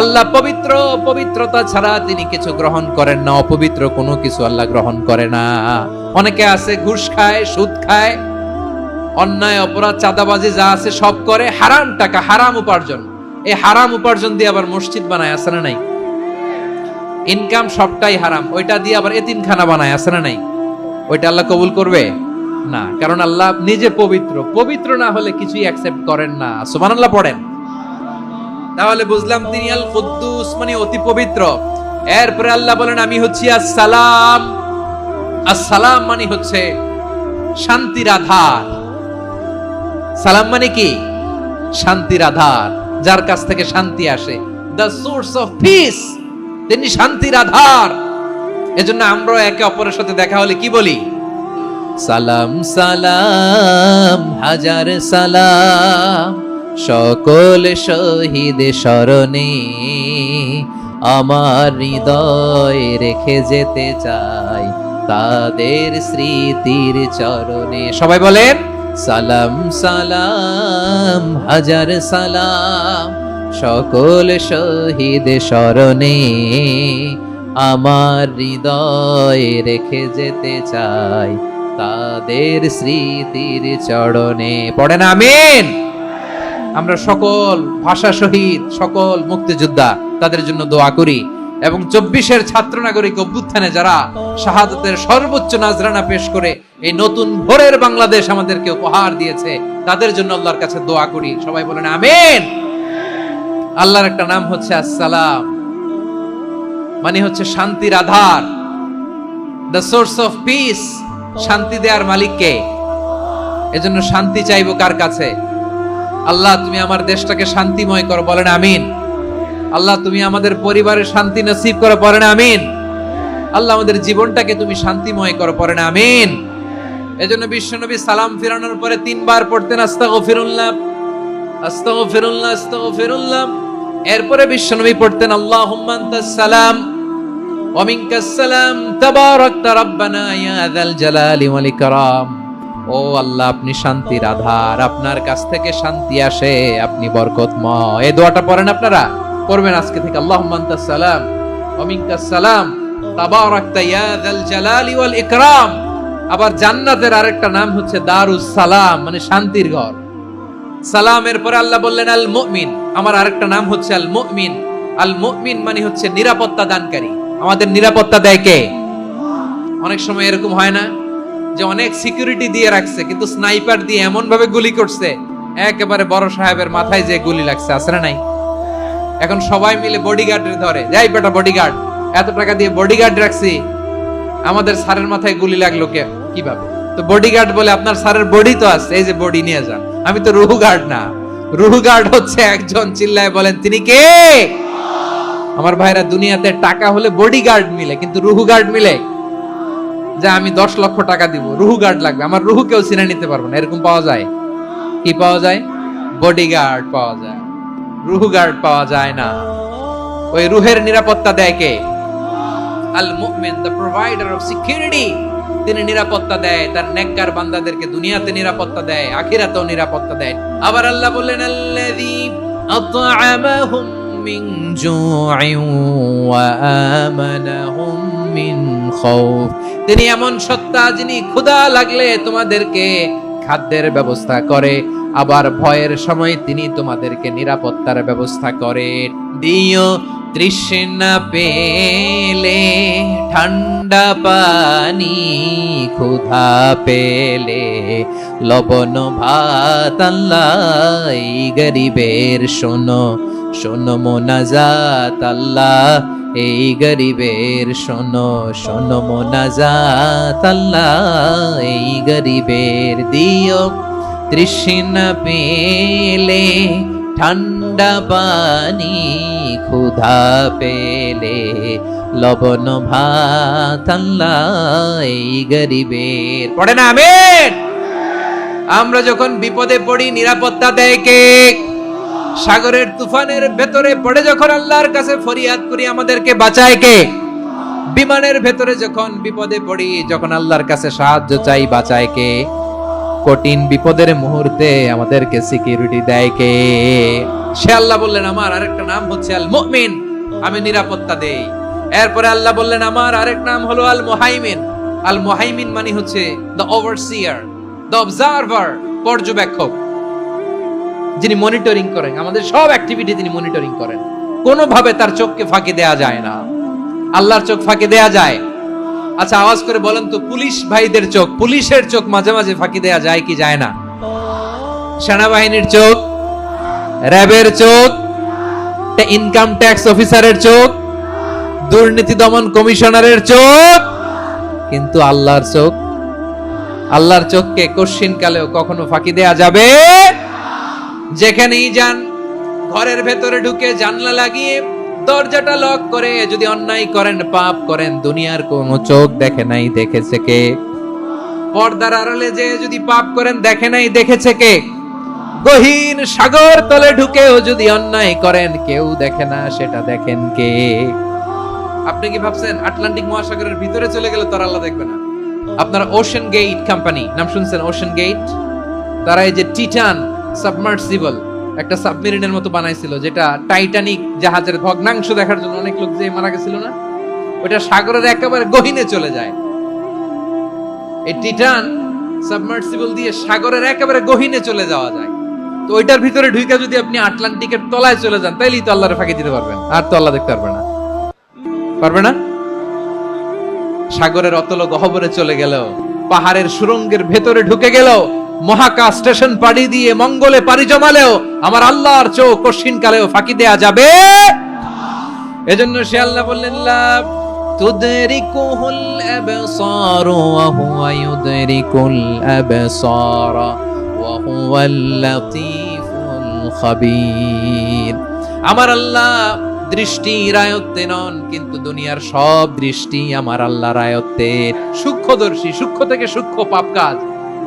আল্লাহ পবিত্র, পবিত্রতা ছাড়া তিনি কিছু গ্রহণ করেন না, অপবিত্র কোনো কিছু আল্লাহ গ্রহণ করে না। অনেকে আছে ঘুষ খায়, সুদ খায়, অন্যায় অপরাধ চাঁদাবাজি যা আছে সব করে, হারাম টাকা, হারাম উপার্জন, এই হারাম উপার্জন দিয়ে আবার মসজিদ বানায়, আছে না নাই? ইনকাম সবটাই হারাম, ওইটা দিয়ে আবার এতিমখানা বানায়, আছে না নাই? ওইটা আল্লাহ কবুল করবে না, কারণ আল্লাহ নিজে পবিত্র, পবিত্র না হলে কিছুই অ্যাকসেপ্ট করেন না। সুবহানাল্লাহ পড়েন। তাহলে বুঝলাম তিনি আল কুদ্দুস মানে অতি পবিত্র। এরপরে আল্লাহ বলেন আমি হচ্ছি আসসালাম। আসসালাম মানে হচ্ছে শান্তির আধার। সালাম মানে কি? শান্তির আধার, যার কাছ থেকে শান্তি আসে, দ্য সোর্স অফ পিস, তিনি শান্তির আধার। এজন্য আমরা একে অপরের সাথে দেখা হলে কি বলি? সালাম সালাম হাজার সালাম, সকল শহীদ স্মরণে আমার হৃদয় রেখে যেতে চাই তাদের স্মৃতির চরণে। সবাই বলেন সালাম সালাম হাজার সালাম, সকল শহীদ স্মরণে আমার হৃদয় রেখে যেতে চাই তাদের স্মৃতির চরণে। পড়েন আমিন। আমরা সকল ভাষা শহীদ, সকল মুক্তিযোদ্ধা তাদের জন্য দোয়া করি, এবং 24-এর ছাত্র নাগরিক অভ্যুত্থানে যারা শাহাদাতের সর্বোচ্চ নাজরানা পেশ করে এই নতুন ভোরের বাংলাদেশ আমাদেরকে উপহার দিয়েছে, তাদের জন্য আল্লাহর কাছে দোয়া করি। সবাই বলেন আমিন। আল্লাহর একটা নাম হচ্ছে আসসালাম, মানে হচ্ছে শান্তির আধার, দ্য সোর্স অফ পিস। শান্তি দেওয়ার মালিক কে? এজন্য শান্তি চাইবো কার কাছে? আল্লাহ তুমি আমার দেশটাকে শান্তিময় করো, বলেন আমিন। আল্লাহ তুমি আমাদের পরিবারে শান্তি নসিব করো, পড়েন আমিন। আল্লাহ আমাদের জীবনটাকে তুমি শান্তিময় করো, পড়েন আমিন। এজন্য বিশ্বনবী সালাম ফিরানোর পরে 3 বার পড়তেন আস্তাগফিরুল্লাহ আস্তাগফিরুল্লাহ আস্তাগফিরুল্লাহ। এরপরে বিশ্বনবী পড়তেন আল্লাহুম্মা আনতাস সালাম ওয়া মিনকাস সালাম তাবারাকতা রাব্বানা ইয়া যাল জালালি ওয়াল ইকরাম। ও আল্লাহ, আপনি শান্তির আধার, আপনার কাছ থেকে শান্তি আসে, আপনি বরকতময়। এই দোয়াটা পড়েন আপনারা, পড়বেন আজকে থেকে। আল্লাহুম্মা আনতাস সালাম ওয়া মিনকাস সালাম তাবারাকতা ইয়া যাল জালালি ওয়াল ইকরাম। আবার জান্নাতের আরেকটা নাম হচ্ছে দারুস সালাম, মানে শান্তির ঘর। সালামের পরে আল্লাহ বললেন আল মুমিন, আমার আরেকটা নাম হচ্ছে আল মুমিন। আল মুমিন মানে হচ্ছে নিরাপত্তা দানকারী। আমাদের নিরাপত্তা দেয় কে? অনেক সময় এরকম হয় না যে অনেক সিকিউরিটি দিয়ে রাখছে, কিন্তু স্নাইপার দিয়ে এমন ভাবে গুলি করছে একেবারে বড় সাহেবের মাথায় যে গুলি লাগছে, আছে না নাই? এখন সবাই মিলে বডিগার্ডের ধরে, যাই বেটা বডিগার্ড, এত টাকা দিয়ে বডিগার্ড রাখছি, আমাদের স্যারের মাথায় গুলি লাগলো কিভাবে? তো বডিগার্ড বলে আপনার স্যারের বডি তো আছে, এই যে বডি নিয়ে যান। আমি তো রুহু গার্ড না, রুহু গার্ড হচ্ছে একজন, চিল্লায় বলেন তিনি কে? আমার ভাইরা, দুনিয়াতে টাকা হলে বডিগার্ড মিলে, কিন্তু রুহু গার্ড মিলে? যে আমি 10 লক্ষ টাকা দিব, রুহু গার্ড লাগবে, আমার রুহু কেউ চিনে নিতে পারবো না, এরকম পাওয়া যায়? কি পাওয়া যায়? বডিগার্ড পাওয়া যায়, রুহু গার্ড পাওয়া যায় না। ওই রুহের নিরাপত্তা দেয় কে? আল মুমিন, দ্য প্রোভাইডার অফ সিকিউরিটি। তিনি নিরাপত্তা দেয় তার নেককার বান্দাদেরকে, দুনিয়াতে নিরাপত্তা দেয়, আখিরাতেও নিরাপত্তা দেয়। আবার আল্লাহ বললেন আল্লাযী আত'আমাহুম মিন জু'ইন ওয়া আমানাহুম মিন খাউফ। তিনি এমন সত্তা যিনি ক্ষুধা লাগলে তোমাদেরকে খাদ্যের ব্যবস্থা করে, আবার ভয়ের সময় তিনি তোমাদেরকে নিরাপত্তার ব্যবস্থা করে। দিও তৃষ্ণা পেলে ঠান্ডা পানি, ক্ষুধা পেলে লবণ ভাত। আল্লাহ এই গরিবের শোনো শোনো মোনাজাত, আল্লাহ এই গরিবের শোনো শোনো মোনাজাত, আল্লাহ এই গরিবের। দিও তৃষ্ণা পেলে ঠান্ডা পানি, ক্ষুধা পেলে লবণ ভাত, আল্লাহ এই গরিবের। পড়ে না আমিন? আমরা যখন বিপদে পড়ি নিরাপত্তা দেয় কে? সাগরের তুফানের ভেতরে পড়ে যখন আল্লাহর কাছে ফরিয়াদ করি আমাদেরকে বাঁচায় কে? বিমানের ভেতরে যখন বিপদে পড়ি, যখন আল্লাহর কাছে সাহায্য চাই, বাঁচায় কে? কঠিন বিপদের মুহূর্তে আমাদেরকে সিকিউরিটি দেয় কে? সে আল্লাহ বললেন আমার আরেকটা নাম হচ্ছে আল মুমিন, আমি নিরাপত্তা দেই। এরপরে আল্লাহ বললেন আমার আরেক নাম হলো আল মুহাইমিন। আল মুহাইমিন মানে হচ্ছে দ্য ওভারসিয়ার, দ্য অবজারভার, পর্যবেক্ষক, যিনি মনিটরিং করেন আমাদের সব অ্যাক্টিভিটি, তিনি মনিটরিং করেন। কোনোভাবে তার চোখকে ফাঁকি দেয়া যায় না। আল্লাহর চোখ ফাঁকি দেয়া যায়? আচ্ছা আওয়াজ করে বলেন তো, পুলিশ ভাইদের চোখ, পুলিশের চোখ মাঝে মাঝে ফাঁকি দেয়া যায় কি যায় না? সেনাবাহিনীর চোখ, র্যাবের চোখ, ইনকাম ট্যাক্স অফিসারের চোখ, দুর্নীতি দমন কমিশনারের চোখ, কিন্তু আল্লাহর চোখ, আল্লাহর চোখকে কশ্চিন কালেও কখনো ফাঁকি দেয়া যাবে? যেখানেই যান, ঘরের ভেতরে ঢুকে জানলা লাগিয়ে দরজাটা লক করে যদি অন্যায় করেন, পাপ করেন, দুনিয়ার কোন চোখ দেখে নাই, দেখেছে কে? পর্দার আড়ালে যে যদি পাপ করেন, দেখে নাই, দেখেছে কে? গহীন সাগর তলে ঢুকেও যদি অন্যায় করেন, কেউ দেখে না, সেটা দেখেন কে? আপনি কি ভাবছেন আটলান্টিক মহাসাগরের ভিতরে চলে গেলে তার আল্লাহ দেখবে না? আপনারা ওশান গেট কোম্পানি নাম শুনছেন? ওশান গেট, তারা এই যে টিটান সাবমার্সিবল একটা সাবমেরিনের মতো বানাইছিল, যেটা টাইটানিক জাহাজের ভগ্নাংশ দেখার জন্য অনেক লোক যে মারা গেছিল না, ওটা সাগরের একেবারে গহীনে চলে যায়। এই টিটান সাবমার্সিবল দিয়ে সাগরের একেবারে গহীনে চলে যাওয়া যায়। তো ওইটার ভিতরে ঢুকে যদি আপনি আটলান্টিকের তলায় চলে যান, তাইলেই তো আল্লাহরে ফাঁকি দিতে পারবেন, আর তো আল্লাহ দেখতে পারবে না। পারবে না? সাগরের অতল গহ্বরে চলে গেল, পাহাড়ের সুরঙ্গের ভেতরে ঢুকে গেল, মহাকাশ স্টেশন পাড়ি দিয়ে মঙ্গলে পাড়ি জমালেও আমার আল্লাহর চোখ কঠিন কালেও ফাঁকি দেয়া যাবে? এজন্য সে আল্লাহ বললেন লা তুদরিকুহুল আবসার ওয়া হুয়া ইউদরিকুল আবসার ওয়া হুয়াল লাতীফুল খাবীর। আমার আল্লাহ দৃষ্টির আয়ত্তে নন, কিন্তু দুনিয়ার সব দৃষ্টি আমার আল্লাহর আয়ত্তে। সূক্ষ্মদর্শী, সূক্ষ্ম থেকে সূক্ষ্ম পাপ কাজ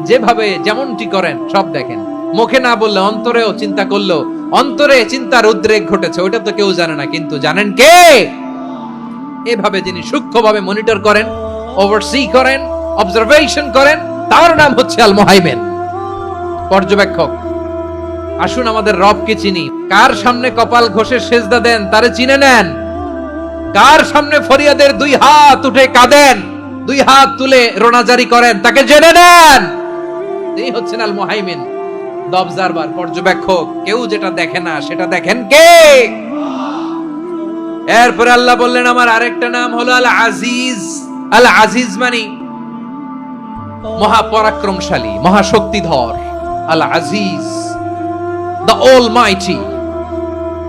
যেভাবে যেমনটি করেন সব দেখেন। মুখে না বললে অন্তরেও চিন্তা করলো, অন্তরে চিন্তার উদ্রেক ঘটেছে, ওইটা তো কেউ জানে না, কিন্তু জানেন কে? এভাবে যিনি সূক্ষ্মভাবে মনিটর করেন, ওভারসি করেন, অবজারভেশন করেন, তার নাম হচ্ছে আল মুহাইমিন, পর্যবেক্ষক। আসুন আমাদের রবকে চিনি। কার সামনে কপাল ঘষে সেজদা দেন তারে চিনে নেন। কার সামনে ফরিয়াদের 2 হাত উঠে কাঁদেন, 2 হাত তুলে রোনাজারি করেন, তাকে জেনে নেন। তিনি হচ্ছেন আল মুহাইমিন, দ্য অবজারভার, পর্যবেক্ষক। কেউ যেটা দেখে না সেটা দেখেন কে? এরপরে আল্লাহ বললেন আমার আরেকটা নাম হলো আল আজিজ। আল আজিজ মানে মহাপরাক্রমশালী, মহাশক্তিধর। আল আজিজ, দ্য অলমাইটি,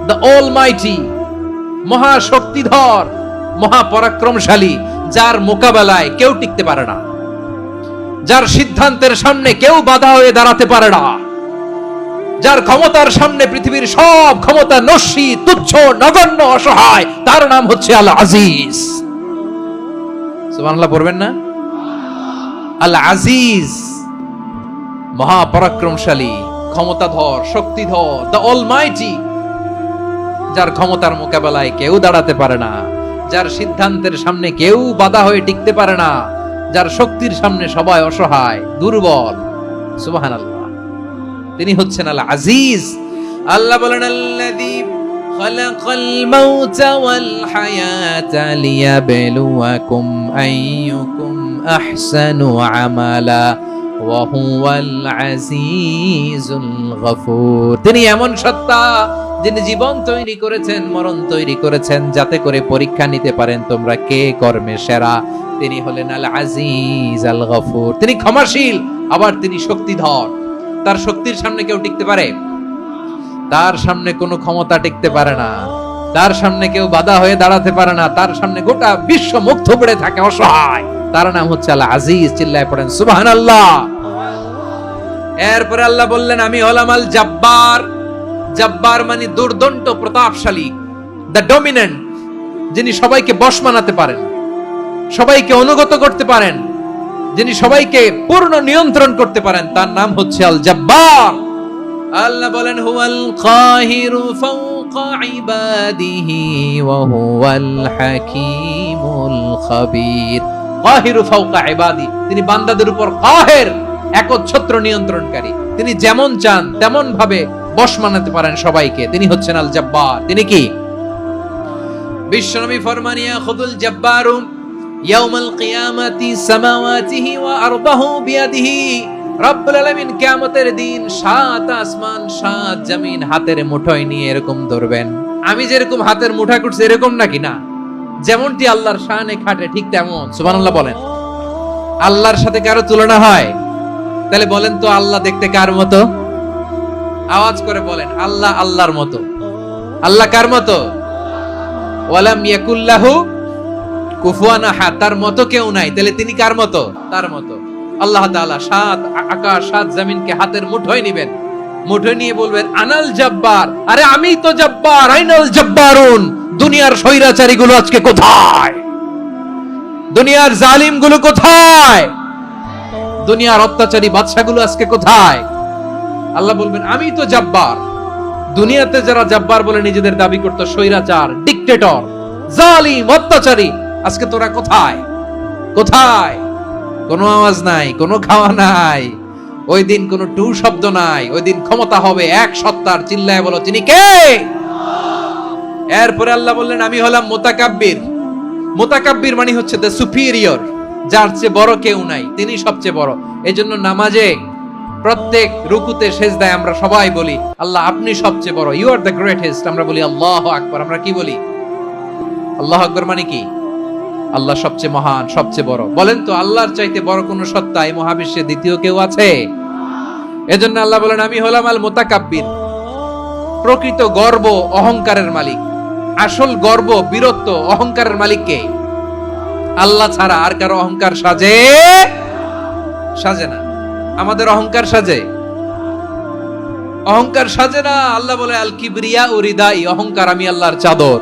দ্য অলমাইটি, মহাশক্তিধর, মহাপরাক্রমশালী, যার মোকাবেলায় কেউ টিকতে পারে না, যার সিদ্ধান্তের সামনে কেউ বাধা হয়ে দাঁড়াতে পারে না, যার ক্ষমতার সামনে পৃথিবীর সব ক্ষমতা নস্যি, তুচ্ছ, নগণ্য, অসহায়, তার নাম হচ্ছে আল আজিজ। সুবহানাল্লাহ পড়বেন না? আল আজিজ, মহাপরাক্রমশালী, ক্ষমতাধর, শক্তিধর, দ্য অলমাইটি, যার ক্ষমতার মোকাবেলায় কেউ দাঁড়াতে পারে না, যার সিদ্ধান্তের সামনে কেউ বাধা হয়ে টিকতে পারে না, যার শক্তির সামনে সবাই অসহায়, দুর্বল। সুবহানাল্লাহ, তিনি হচ্ছেন আল আজিজ। আল্লাহ বলেন আল্লাযী খালাকাল মাউতা ওয়াল হায়াতা লিয়াবলুয়াকুম আইয়ুকুম আহসানু আমালা ওয়া হুয়াল আজিজুল গফুর। তিনি এমন সত্তা যিনি জীবন তৈরি করেছেন, মরণ তৈরি করেছেন, যাতে করে পরীক্ষা নিতে পারেন তোমরা কে কর্মে সেরা। তিনি হলেন আল আজিজ আল গফুর। তিনি ক্ষমাশীল, আবার তিনি শক্তিধর। তার শক্তির সামনে কেউ টিকতে পারে? তার সামনে কোনো ক্ষমতা টিকতে পারে না, তার সামনে কেউ বাধা হয়ে দাঁড়াতে পারে না, তার সামনে গোটা বিশ্ব মুখ থুবড়ে থাকে, অসহায়। তার নাম হচ্ছে আল আজিজ। চিল্লায় পড়েন সুবহানাল্লাহ। এরপরে আল্লাহ বললেন আমি হলাম আল জব্বার। জব্বার মানে দুর্দন্ত, প্রতাপশালী, দ্য ডমিনেন্ট, যিনি সবাইকে বশ মানাতে পারেন, সবাইকে অনুগত করতে পারেন, যিনি সবাইকে পূর্ণ নিয়ন্ত্রণ করতে পারেন, তার নাম হচ্ছে আল জব্বার। আল্লাহ বলেন হুয়াল কাহিরু ফাওকা ইবাদিহি ওয়া হুয়াল হাকীমুল খাবীর। কাহিরু ফাওকা ইবাদি, তিনি বান্দাদের উপর কাহের, একচ্ছত্র নিয়ন্ত্রণকারী। তিনি যেমন চান তেমন ভাবে বশ মানাতে পারেন সবাইকে। তিনি হচ্ছেন আল জব্বার। তিনি কি? বিশ্বনবী ফরমানিয়া খুদুল জব্বারু ইয়াউমাল কিয়ামাতি সামাওয়াতিহি ওয়া আরদাহু বিয়াদিহি। রব্বুল আলামিন কিয়ামতের দিন 7 আসমান 7 জমিন হাতের মুঠোয় নিয়ে এরকম ধরবেন। আমি যেরকম হাতের মুঠা করছি এরকম নাকি? না, যেমনটি আল্লাহর শানে খাটে ঠিক তেমন। সুবহানাল্লাহ বলেন। আল্লাহর সাথে কারো তুলনা হয়? তাহলে বলেন তো আল্লাহ দেখতে কার মতো? আওয়াজ করে বলেন আল্লাহ আল্লাহর মতো। আল্লাহ কার মতো? ওয়ালাম ইয়াকুল্লাহু কুফুয়ান আহাদ, তার মতো কেউ নাই। তাহলে তিনি কার মতো? তার মতো। আল্লাহ তাআলা 7 আকাশ 7 জমিনকে হাতের মুঠোয় নেবেন, মুঠোয় নিয়ে বলবেন আনাল জব্বার। আরে আমি তো জব্বার, আইনাল জব্বারুন। দুনিয়ার স্বৈরাচারী গুলো আজকে কোথায়? দুনিয়ার জালিম গুলো কোথায়? দুনিয়ার অত্যাচারী বাদশা গুলো আজকে কোথায়? আল্লাহ বলবেন আমি তো জব্বার। দুনিয়াতে যারা জব্বার বলে নিজেদের দাবি করত, স্বৈরাচার, ডিক্টেটর, জালিম, অত্যাচারী, আজকে তোরা কোথায়? কোথায়? কোনো আওয়াজ নাই, কোনো খাওয়া নাই, ওই দিন কোনো টু শব্দ নাই। ওই দিন ক্ষমতা হবে এক সত্তার। চিল্লায় বলো তিনি কে? এরপরে আল্লাহ বললেন আমি হলাম মুতাকাব্বির। মুতাকাব্বির মানে হচ্ছে দ্য সুপিরিয়র, যার চেয়ে বড় কেউ নাই, তিনি সবচেয়ে বড়। এজন্য নামাজে প্রত্যেক রুকুতে সেজদায় আমরা সবাই বলি আল্লাহ আপনি সবচেয়ে বড়, ইউ আর দ্য গ্রেটেস্ট। আমরা বলি আল্লাহু আকবার। আমরা কি বলি? আল্লাহু আকবার মানে কি? আল্লাহ সবচেয়ে মহান, সবচেয়ে বড়। বলেন তো আল্লাহর চাইতে বড় কোন সত্তা এই মহাবিশ্বে দ্বিতীয় কেউ আছে? এজন্য আল্লাহ বলেন আমি হলাম আল মুতাকাব্বির। প্রকৃত গর্ব অহংকারের মালিক। আসল গর্ব, বীরত্ব, অহংকারের মালিক কে? আল্লাহ ছাড়া আর কারো অহংকার সাজে? সাজে না। আমাদের অহংকার সাজে? অহংকার সাজে না। আল্লাহ বলে আল কিবরিয়া উরিদাই, অহংকার আমি আল্লাহর চাদর।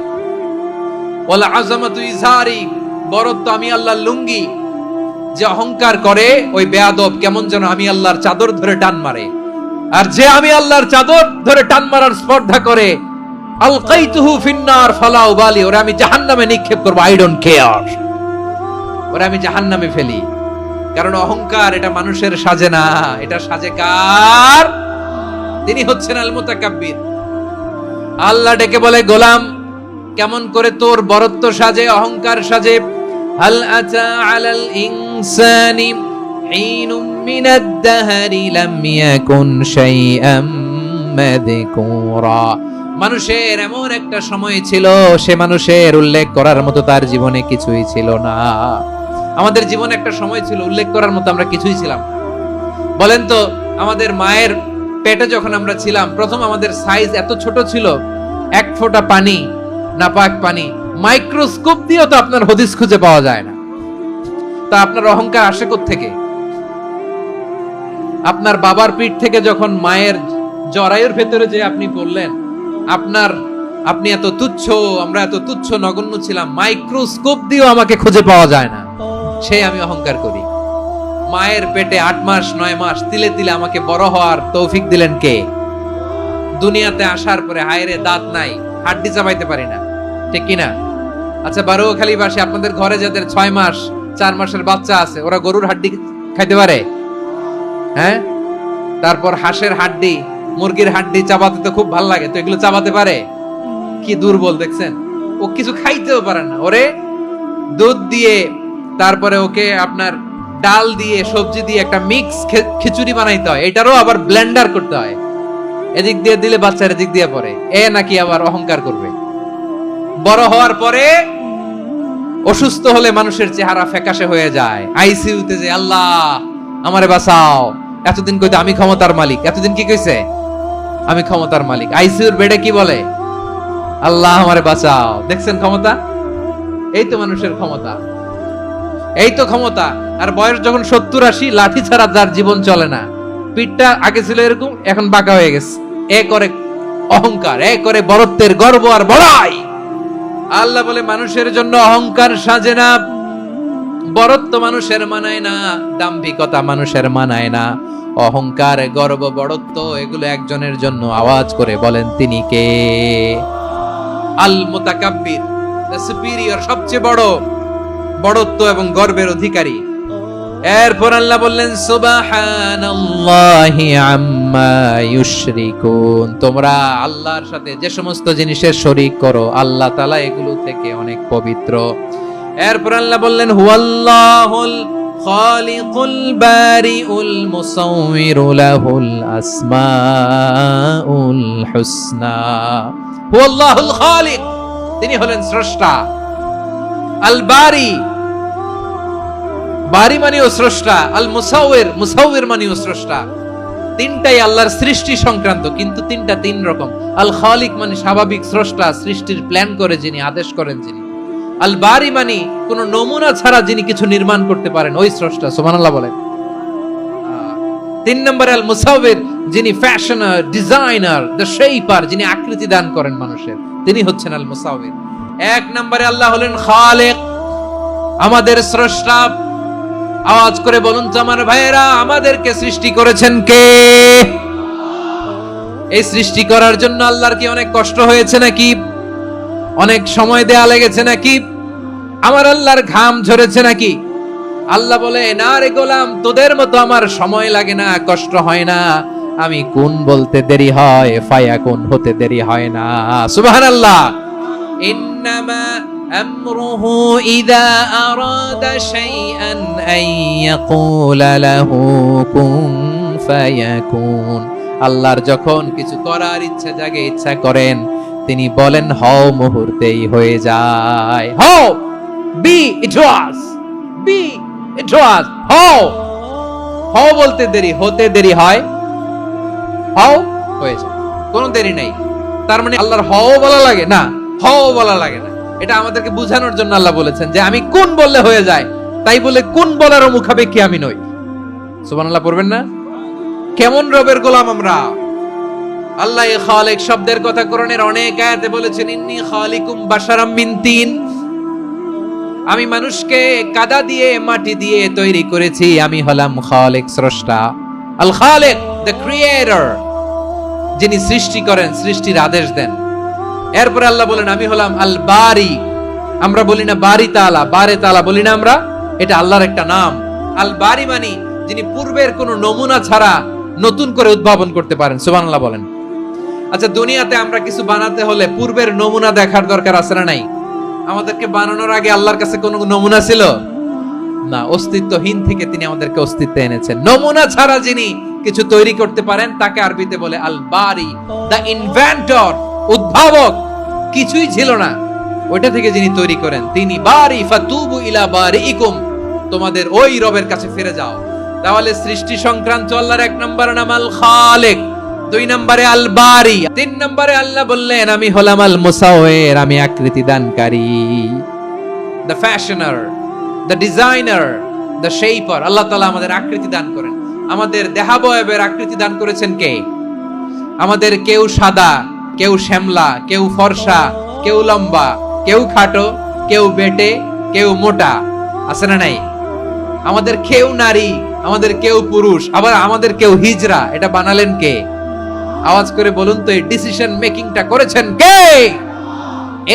ওয়াল আযামাতু ইজারি, বড়ত্ব আমি আল্লাহর লুঙ্গি। যে অহংকার করে ওই বেয়াদব কেমন যেন আমি আল্লাহর চাদর ধরে টান মারে। আর যে আমি আল্লাহর চাদর ধরে টান মারার স্পর্ধা করে আলকাইতুহু ফিন্নার ফালা উবালি, ওরে আমি জাহান্নামে নিক্ষেপ করব, আই ডোন্ট কেয়ার, ওরে আমি জাহান্নামে ফেলি। কারণ অহংকার এটা মানুষের সাজে না, এটা সাজে কার? তিনি হচ্ছেন আল মুতাকাব্বির। আল্লাহ ডেকে বলে, গোলাম কেমন করে তোর বরত্ব সাজে, অহংকার সাজে? হাল আতা আলাল ইনসানি হিনুম মিনাদ দাহরি লাম ইয়াকুন শাইআম মাযকুরা। মানুষের এমন একটা সময় ছিল, সে মানুষের উল্লেখ করার মতো তার জীবনে কিছুই ছিল না। আমাদের জীবনে একটা সময় ছিল উল্লেখ করার মতো আমরা কিছুই ছিলাম না। বলেন তো, আমাদের মায়ের পেটে যখন আমরা ছিলাম, প্রথম আমাদের সাইজ এত ছোট ছিল, এক ফোঁটা পানি, নাপাক পানি, মাইক্রোস্কোপ দিয়েও তো আপনার হদিস খুঁজে পাওয়া যায় না। তা আপনার অহংকার আসে কোত্থেকে? আপনার বাবার পিঠ থেকে যখন মায়ের জরায়ুর ভেতরে যে আপনি বললেন আপনি এত তুচ্ছ, আমরা এত তুচ্ছ নগণ্য ছিলাম, মাইক্রোস্কোপ দিয়েও আমাকে খুঁজে পাওয়া যায় না, সে আমি অহংকার করি। মায়ের পেটে 8 মাস 9 মাস তিলে তিলে আমাকে বড় হওয়ার তৌফিক দিলেন কে? দুনিয়াতে আসার পরে হায়রে দাঁত নাই, হাড্ডি চাবাইতে পারি না, ঠিক কিনা? আচ্ছা, বারোখালীবাসী, আপনাদের ঘরে যাদের 6 মাস 4 মাসের বাচ্চা আছে, ওরা গরুর হাড্ডি খাইতে পারে? হ্যাঁ। তারপর হাঁসের হাড্ডি, মুরগির হাড্ডি চাবাতে তো খুব ভালো লাগে, তো এগুলো চাবাতে পারে? কি দুর্বল দেখছেন, ও কিছু খাইতেও পারে না। ওরে দুধ দিয়ে, তারপরে ওকে আপনার ডাল দিয়ে, সবজি দিয়ে একটা মিক্স খিচুড়ি বানাইতে হয়, এটারও আবার ব্লেন্ডার করতে হয়, এদিক দিয়ে দিলে বাচ্চার এদিক দিয়ে পড়ে। এ নাকি আবার অহংকার করবে। বড় হওয়ার পরে অসুস্থ হলে মানুষের চেহারা ফ্যাকাশে হয়ে যায়, আইসিইউতে যে আল্লাহ আমারে বাঁচাও, এতদিন কইতে আমি ক্ষমতার মালিক, এতদিন কি কইছে? আমি ক্ষমতার মালিক। আইসিইউর বেডে কি বলে? আল্লাহ আমারে বাঁচাও। দেখছেন ক্ষমতা? এই তো মানুষের ক্ষমতা, এই তো ক্ষমতা। আর বয়স যখন 70-80, লাঠি ছাড়া যার জীবন চলে না, পিঠটা আগে ছিল এরকম, এখন বাঁকা হয়ে গেছে। এ করে অহংকার, এ করে বড়ত্বের গর্ব আর বড়াই। আল্লাহ বলে, মানুষের জন্য অহংকার সাজে না, বড়ত্ব মানুষের মানায় না, দাম্ভিকতা মানুষের মানায় না, অহংকার, গর্ব, বড়ত্ব এগুলো একজনের জন্য। আওয়াজ করে বলেন তিনি কে? আল মুতাকাব্বির, দ্য সুপিরিয়র, সবচেয়ে বড় বড়ত্ব এবং গর্বের অধিকারী। এরপর আল্লাহ বললেন, সুবহানাল্লাহি আম্মা ইউশরিকুন। তোমরা আল্লাহর সাথে যে সমস্ত জিনিসের শরীক করো, আল্লাহ তাআলা এগুলো থেকে অনেক পবিত্র। এরপর আল্লাহ বললেন, হুয়াল্লাহুল খালিকুল বারিউল মুসাউমিরু লাহুল আসমাউল হুসনা। হুয়াল্লাহুল খালিক, তিনি হলেন স্রষ্টা। আল বারি, বারি মানেও স্রষ্টা। আল মুসাউইর, মুসাউইর মানেও স্রষ্টা। তিনটাই আল্লাহর সৃষ্টি সংক্রান্ত, কিন্তু তিনটা তিন রকম। আল খালিক মানে স্বাভাবিক স্রষ্টা, সৃষ্টির প্ল্যান করে যিনি, আদেশ করেন যিনি। আল বারি মানে কোন নমুনা ছাড়া যিনি কিছু নির্মাণ করতে পারেন, ওই স্রষ্টা। সুবহানাল্লাহ বলেন। 3 নম্বরে আল মুসাউইর, যিনি ফ্যাশনার, ডিজাইনার, দ্য শেপার, যিনি আকৃতি দান করেন মানুষের, তিনি হচ্ছেন আল মুসাউইর। 1 নম্বরে আল্লাহ হলেন খালিক, আমাদের স্রষ্টা। আওয়াজ করে বলুন তো আমার ভাইয়েরা, আমাদেরকে সৃষ্টি করেছেন কে? এই সৃষ্টি করার জন্য আল্লাহর কি অনেক কষ্ট হয়েছে নাকি? অনেক সময় দেয়া লেগেছে নাকি? আমার আল্লাহর ঘাম ঝরেছে নাকি? আল্লাহ বলে, না রে গোলাম, তোদের মতো আমার সময় লাগে না, কষ্ট হয় না। আমি কোন বলতে দেরি হয়, ফায়াকুন হতে দেরি হয় না। সুবহানাল্লাহ। ইন্নামা আমরুহু ইযা আরাদা শাইআন আন ইয়াকুলা লাহু কুন ফায়াকুন। আল্লাহর যখন কিছু করার ইচ্ছা জাগে, ইচ্ছা করেন, তিনি বলেন হও, মুহূর্তেই হয়ে যায়। হও, বি ইট ওয়াজ, বি ইট ওয়াজ। হও, হও বলতে দেরি, হতে দেরি হয়, হও হয়ে যায়, কোনো দেরি নাই। তার মানে আল্লাহর হও বলা লাগে না, হও বলা লাগে না। এটা আমাদেরকে বোঝানোর জন্য আল্লাহ বলেছেন যে আমি কোন বললে হয়ে যায়, তাই বলে কোন বলারও মুখাপেক্ষী আমি নই। সুবহানাল্লাহ পড়বেন না? কেমন রবের গোলাম আমরা। আল্লাহ এই খালিক শব্দের কথা কোরআনের অনেক আয়াতে বলেছেন, ইন্নী খালিকুম বাশারাম মিন তিন। আমি মানুষকে কাদা দিয়ে, মাটি দিয়ে তৈরি করেছি, আমি হলাম খালিক, স্রষ্টা। আল খালিক, দ্য ক্রিয়েটর, যিনি সৃষ্টি করেন, সৃষ্টির আদেশ দেন। এরপরে আল্লাহ বলেন আমি হলাম আল বারি। আমরা বলি না বারি তাআলা, বারে তাআলা বলি না আমরা, এটা আল্লাহর একটা নাম। আল বারি মানে যিনি পূর্বের কোনো নমুনা ছাড়া নতুন করে উদ্ভাবন করতে পারেন। সুবহানাল্লাহ বলেন। আচ্ছা, দুনিয়াতে আমরা কিছু বানাতে হলে পূর্বের নমুনা দেখার দরকার আছে না নাই? আমাদেরকে বানানোর আগে আল্লাহর কাছে কোনো নমুনা ছিল না? অস্তিত্বহীন থেকে তিনি আমাদেরকে অস্তিত্বে এনেছেন। নমুনা ছাড়া যিনি কিছু তৈরি করতে পারেন তাকে আরবিতে বলে আল বারি, দা ইনভেন্টর, উদ্ভাবক। কিছুই ছিল না, ওইটা থেকে যিনি তৈরি করেন তিনি বারি। ফাতুবু ইলা বারিইকুম, তোমাদের ওই রবের কাছে ফিরে যাও। তাহলে সৃষ্টি সংক্রান্ত আল্লাহর এক নম্বর নাম আল খালিক, দুই নম্বরে আল বারি, তিন নম্বরে আল্লাহ বললেন আমি হলাম আল মুসাওয়ির, আমি আকৃতি দানকারী। The fashioner, the designer, the shaper. Allah তাআলা আমাদের আকৃতি দান করেন। আমাদের দেহাবয়বের আকৃতি দান করেছেন কে? আমাদের কেউ সাদা, কেউ শ্যামলা, কেউ ফর্সা, কেউ লম্বা, কেউ খাটো, কেউ বেটে, কেউ মোটা, আছে না নাই? আমাদের কেউ নারী, আমাদের কেউ পুরুষ, আবার আমাদের কেউ হিজড়া। এটা বানালেন কে? আওয়াজ করে বলুন তো, এই ডিসিশন মেকিংটা করেছেন কে?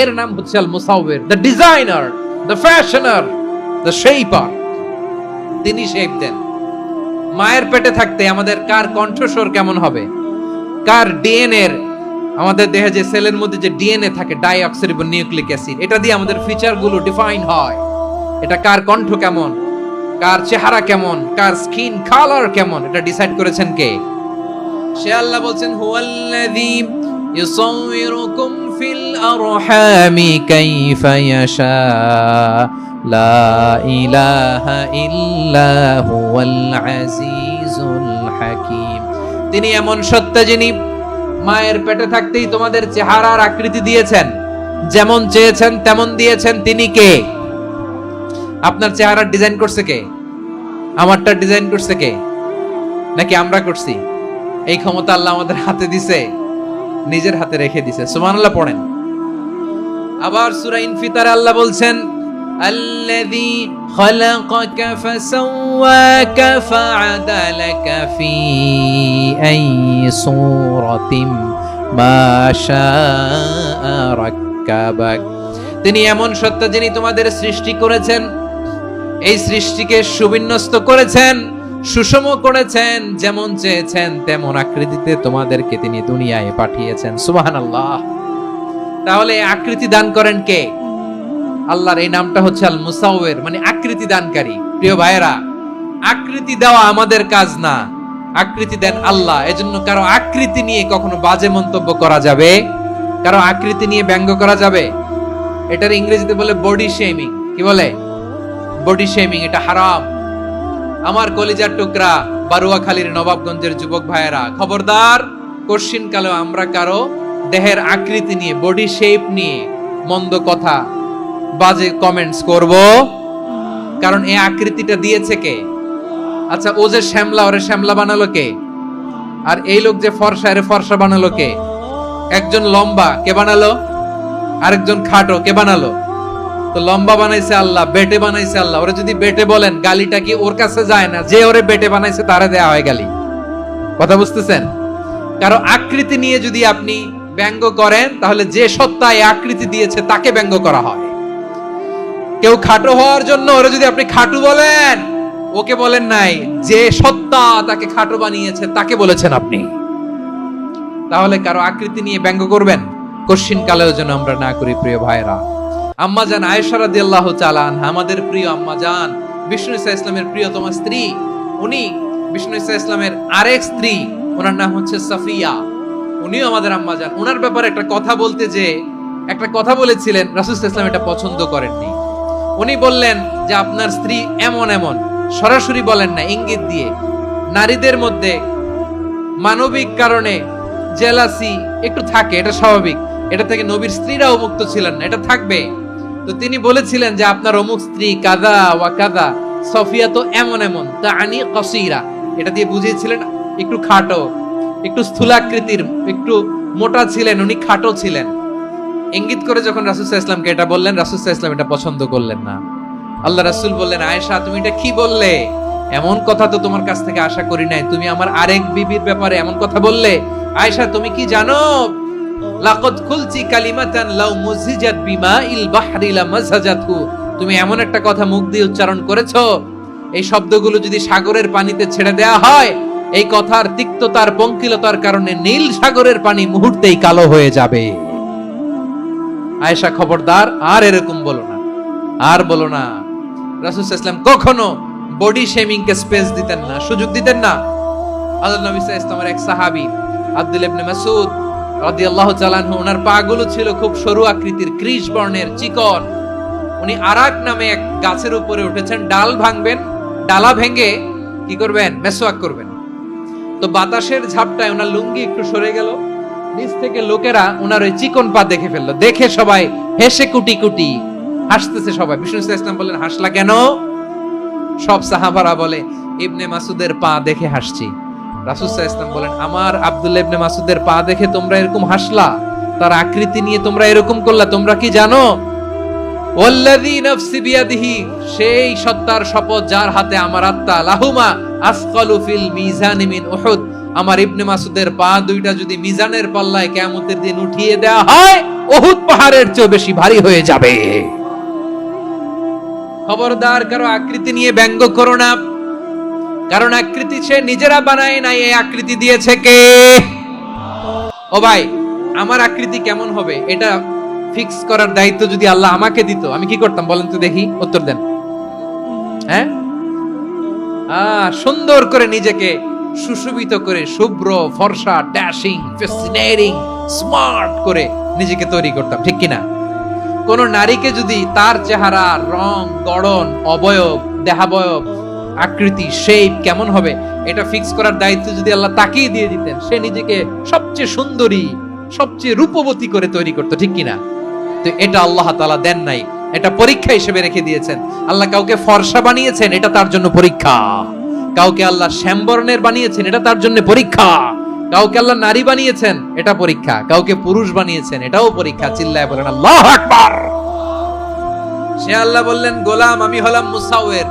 এর নাম হচ্ছে আল মুসাওয়ির, the designer, the fashioner, the shaper. তিনি শেপ দেন। মায়ের পেটে থাকতে আমাদের কার কণ্ঠস্বর কেমন হবে, কার ডিএনএ, আমাদের দেহে যে সেলের মধ্যে যে ডিএনএ থাকে, ডাইঅক্সিরিবো নিউক্লিক অ্যাসিড, এটা দিয়ে আমাদের ফিচার গুলো ডিফাইন হয়। এটা কার কণ্ঠ কেমন, কার চেহারা কেমন, কার স্কিন কালার কেমন, এটা ডিসাইড করেছেন কে? সে আল্লাহ বলছেন হুয়াল্লাযী ইউসাউয়িরুকুম ফিল আরহামি কাইফা ইয়াশা লা ইলাহা ইল্লা হুয়াল আজিজুল হাকীম। তিনি এমন সত্তা যিনি মায়ের পেটে থাকতেই তোমাদের চেহারার আকৃতি দিয়েছেন, যেমন চেয়েছেন তেমন দিয়েছেন। তিনি কে? আপনার চেহারার ডিজাইন করছে কে? আমারটা ডিজাইন করছে কে? নাকি আমরা করছি? এই ক্ষমতা আল্লাহ আমাদের হাতে দিছে, নিজের হাতে রেখে দিছে। সুবহানাল্লাহ পড়েন। আবার সূরা ইনফিতারে আল্লাহ বলছেন আল্লাযী খালাকাকা ফাসাওয়াকা ফাআদালাকা ফি আইয়ি সূরাতিন মা শাআ রাক্কাবাক। তিনি এমন সত্তা যিনি তোমাদের সৃষ্টি করেছেন, এই সৃষ্টিকে সুবিন্যস্ত করেছেন, সুষম করেছেন, যেমন চেয়েছেন তেমন আকৃতিতে তোমাদেরকে তিনি দুনিয়ায় পাঠিয়েছেন। সুবহানাল্লাহ। তাহলে আকৃতি দান করেন কে? আল্লাহর এই নামটা হচ্ছে আল মুসাওয়ির, মানে আকৃতি দানকারী। প্রিয় ভাইয়েরা, আকৃতি দেওয়া আমাদের কাজ না, আকৃতি দেন আল্লাহ। এজন্য কারো আকৃতি নিয়ে কখনো বাজে মন্তব্য করা যাবে, কারো আকৃতি নিয়ে ব্যঙ্গ করা যাবে। এটার ইংরেজিতে বলে বডি শেমিং। কি বলে? Body shaming. এটা হারাম। আমার কলিজার টুকরা বারুয়াখালীর নবাবগঞ্জের যুবক ভাইয়েরা, খবরদার, কোশ্চিন কালে আমরা কারো দেহের আকৃতি নিয়ে, বডি শেপ নিয়ে মন্দ কথা, বাজে কমেন্টস করব। কারণ এই আকৃতিটা দিয়েছে কে? আচ্ছা, ও যে শ্যামলা, ওরে শ্যামলা বানালো কে? আর এই লোক যে ফর্সা, এর ফর্সা বানালো কে? একজন লম্বা, কে বানালো? আরেকজন খাটো, কে বানালো? তো লম্বা বানাইছে আল্লাহ, বেটে বানাইছে আল্লাহ। ওরে যদি বেটে বলেন, গালিটা কি ওর কাছে যায় না? যে ওরে বেটে বানাইছে তারে দেয়া হয় গালি। কথা বুঝতেছেন? কারো আকৃতি নিয়ে যদি আপনি ব্যঙ্গ করেন, তাহলে যে সত্তা এই আকৃতি দিয়েছে তাকে ব্যঙ্গ করা হয়। কেউ খাটো হওয়ার জন্য ওরে যদি আপনি খাটু বলেন, ওকে বলেন নাই, যে সত্তা তাকে খাটো বানিয়েছে তাকে বলেছেন আপনি। তাহলে কারো আকৃতি নিয়ে ব্যঙ্গ করবেন, কোশ্চিন কালেও যেন আমরা না করি। প্রিয় ভাইরা, আম্মা জান আয়েশা রাদিয়াল্লাহু তাআলা আনহা, আমাদের প্রিয় আম্মা জান, বিষ্ণু ইসা ইসলামের প্রিয়তমা স্ত্রী। উনি বিষ্ণু ইসা ইসলামের আরেক স্ত্রী, ওনার নাম হচ্ছে সাফিয়া। উনিও আমাদের আম্মা জান। ওনার ব্যাপারে একটা কথা বলতে যে একটা কথা বলেছিলেন, রাসূল সাল্লাল্লাহু আলাইহি ওয়াসাল্লাম এটা পছন্দ করেননি। উনি বললেন যে আপনার স্ত্রী এমন এমন, সরাসরি বলেন না, ইঙ্গিত দিয়ে। নারীদের মধ্যে মানবিক কারণে জেলাসি একটু থাকে, এটা স্বাভাবিক। এটা থেকে নবীর স্ত্রীরাও মুক্ত ছিলেন না, এটা থাকবে। তো তিনি বলেছিলেন যে আপনার অমুক স্ত্রী কাদা ওয়া কাদা, সফিয়া তো এমন এমন, তা আনি কসিরা, এটা দিয়ে বুঝিয়েছিলেন একটু খাটো, একটু স্থূলাকৃতির, একটু মোটা ছিলেন, উনি খাটো ছিলেন। ইঙ্গিত করে যখন রাসূল সাল্লাল্লাহু আলাইহি ওয়াসাল্লামকে এটা বললেন, রাসূল সাল্লাল্লাহু আলাইহি ওয়াসাল্লাম এটা পছন্দ করলেন না। আল্লাহ রাসূল বললেন, আয়েশা তুমি এটা কি বললে? এমন কথা তো তোমার কাছ থেকে আশা করি নাই। তুমি আমার আরেক বিবির ব্যাপারে এমন কথা বললে। আয়েশা তুমি কি জানো লাকাদ কুলতি কালিমাতান লাউ মুজিজাত বিমাইল বাহরি লামাজাজাতহু, তুমি এমন একটা কথা মুখ দিয়ে উচ্চারণ করেছো, এই শব্দগুলো যদি সাগরের পানিতে ছেড়ে দেয়া হয়, এই কথার তিক্ততার পঙ্কিলতার কারণে নীল সাগরের পানি মুহূর্তেই কালো হয়ে যাবে। আয়েশা খবরদার, আর এরকম বলো না, আর বলো না। রাসূল সাল্লাল্লাহু আলাইহি ওয়াসাল্লাম কখনো বডি শেমিং কে স্পেস দিতেন না, সুযোগ দিতেন না। আল্লাহর নবী সাল্লাল্লাহু আলাইহি ওয়াসাল্লামের এক সাহাবী আব্দুল্লাহ ইবনে মাসউদ রাদিয়াল্লাহু তাআলা আনহু, ওনার পাগুলো ছিল খুব সরু আকৃতির, কৃষ বর্ণের, চিকন। উনি আরাক নামে এক গাছের উপরে উঠেছেন, ডাল ভাঙবেন, ডালা ভেঙে কি করবেন, মেসওয়াক করবেন। তো বাতাসের ঝাপটায় ওনার লুঙ্গি একটু সরে গেল, নিচ থেকে লোকেরা ওনার ওই চিকন পা দেখে ফেললো। দেখে সবাই হেসে কুটি কুটি হাসতেছে সবাই। বিষ্ণু সাল্লাল্লাহু আলাইহি ওয়াসাল্লাম বললেন, হাসলা কেন? সব সাহাবারা বলে, ইবনে মাসুদের পা দেখে হাসছি। রাসূল সাল্লাল্লাহু আলাইহি ওয়াসাল্লাম বলেন, আমার আব্দুল্লাহ ইবনে মাসুদের পা দেখে তোমরা এরকম হাসলা, তার আকৃতি নিয়ে তোমরা এরকম করলা, তোমরা কি জানো? ওয়াল্লাযী নাফসি বিয়াদিহি, সেই সত্তার শপথ যার হাতে আমার আত্মা, লাহুমা আসকালু ফিল মিজানি মিন উহুদ, আমার ইবনে মাসুদের পা দুইটা যদি মিজানের পাল্লায় কিয়ামতের দিন উঠিয়ে দেয়া হয়, উহুদ পাহাড়ের চেয়ে বেশি ভারী হয়ে যাবে। খবরদার, কারো আকৃতি নিয়ে ব্যঙ্গ করো না, কারণ আকৃতি সে নিজেরা বানায় নাই, এই আকৃতি দিয়েছে কে? ও ভাই, আমার আকৃতি কেমন হবে এটা ফিক্স করার দায়িত্ব যদি আল্লাহ আমাকে দিত, আমি কি করতাম বলেন তো দেখি, উত্তর দেন। হ্যাঁ, সুন্দর করে নিজেকে সুশোভিত করে, শুভ্র, ফর্সা, ড্যাশিং, ফ্যাসিনেটিং, স্মার্ট করে নিজেকে তৈরি করতাম, ঠিক কিনা? কোন নারীকে যদি তার চেহারা, রং, গড়ন, অবয়ব, দেহাবয়ব, আকৃতি, শেপ কেমন হবে এটা ফিক্স করার দায়িত্ব যদি আল্লাহ তাকেই দিয়ে দিতেন, সে নিজেকে সবচেয়ে সুন্দরী, সবচেয়ে রূপবতী করে তৈরি করতো, ঠিক কিনা? তো এটা আল্লাহ তাআলা দেন নাই, এটা পরীক্ষা হিসেবে রেখে দিয়েছেন। আল্লাহ কাউকে ফর্সা বানিয়েছেন, এটা তার জন্য পরীক্ষা। কাউকে আল্লাহ শ্যামবর্ণের বানিয়েছেন, এটা তার জন্য পরীক্ষা। কাউকে আল্লাহ নারী বানিয়েছেন, এটা পরীক্ষা। কাউকে পুরুষ বানিয়েছেন, এটাও পরীক্ষা। চিল্লায় বলেন আল্লাহু আকবার। সে আল্লাহ বললেন, গোলাম আমি হলাম মুসাওয়ির,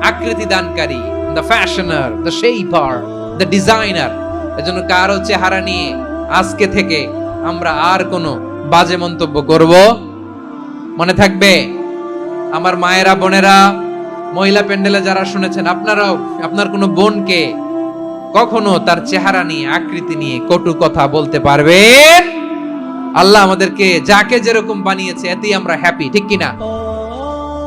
আকৃতি দানকারী, the fashioner, the shaper, the designer. এজন্য কারো চেহারা নিয়ে আজকে থেকে আমরা আর কোনো বাজে মন্তব্য করব মনে থাকবে। আমার মায়েরা, বোনেরা, মহিলা প্যান্ডেলে যারা শুনেছেন, আপনারাও আপনার কোনো বোনকে কখনো তার চেহারা নিয়ে, আকৃতি নিয়ে কটু কথা বলতে পারবেন? আল্লাহ আমাদেরকে যাকে যেরকম বানিয়েছে এতেই আমরা হ্যাপি, ঠিক কিনা?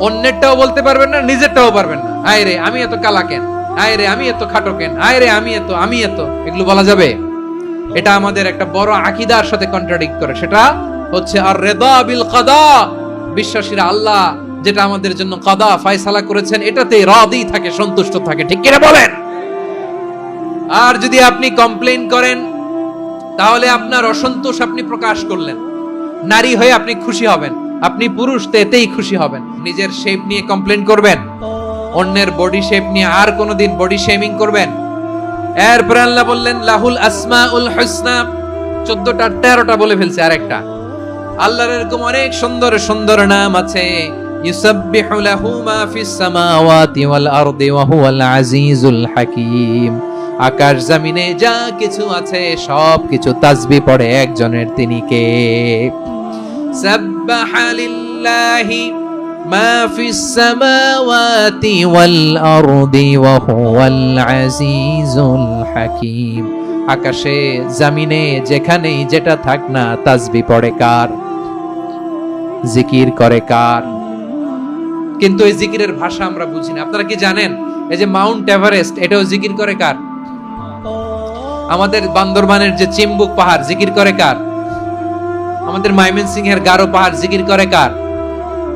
অন্যেরটাও বলতে পারবেন না, নিজেরটাও পারবেন না। আয় রে আমি এত কালা কেন, আয় রে আমি এত খাটো কেন, আয় রে আমি এত, এগুলো বলা যাবে? এটা আমাদের একটা বড় আকীদার সাথে কন্ট্রাডিক্ট করে। সেটা হচ্ছে আর রিদা বিল কাদা, বিশ্বাসীরা আল্লাহ যেটা আমাদের জন্য কাদা ফয়সালা করেছেন এটাতে রাদি থাকে, সন্তুষ্ট থাকে, ঠিক কিনা বলেন? আর যদি আপনি কমপ্লেইন করেন তাহলে আপনার অসন্তোষ আপনি প্রকাশ করলেন। নারী হয়ে আপনি খুশি হবেন, আপনি পুরুষ তো এতেই খুশি হবেন। নিজের শেপ নিয়ে কমপ্লেইন করবেন, অন্যের বডি শেপ নিয়ে আর কোনোদিন বডি শেমিং করবেন? এরপর আল্লাহ বললেন লাহুল আসমাউল হুসনা, 14টা 13টা বলে ফেলছে আরেকটা। আল্লাহর এরকম অনেক সুন্দর সুন্দর নাম আছে। ইউসাব্বিহু লাহু মা ফিস সামাওয়াতি ওয়াল আরদি ওয়া হুয়াল আজিজুল হাকীম। আকাশ জমিনে যা কিছু আছে সব কিছু তাসবিহ পড়ে একজনের, তিনি কে? সাব্বাহা লিল্লাহি মা ফিস সামাওয়াতি ওয়াল আরদি ওয়া হুয়াল আজিজুল হাকীম। আকাশে জমিনে যেখানেই যেটা থাক না, তাসবিহ পড়ে কার? জিকির করে কার? কিন্তু এই জিকিরের ভাষা আমরা বুঝি না। আপনারা কি জানেন এই যে মাউন্ট এভারেস্ট, এটাও জিকির করে কার? আমাদের বান্দরবানের যে চিম্বুক পাহাড়, জিকির করে কার? আমাদের ময়মনসিংহের গারো পাহাড়, জিকির করে কার?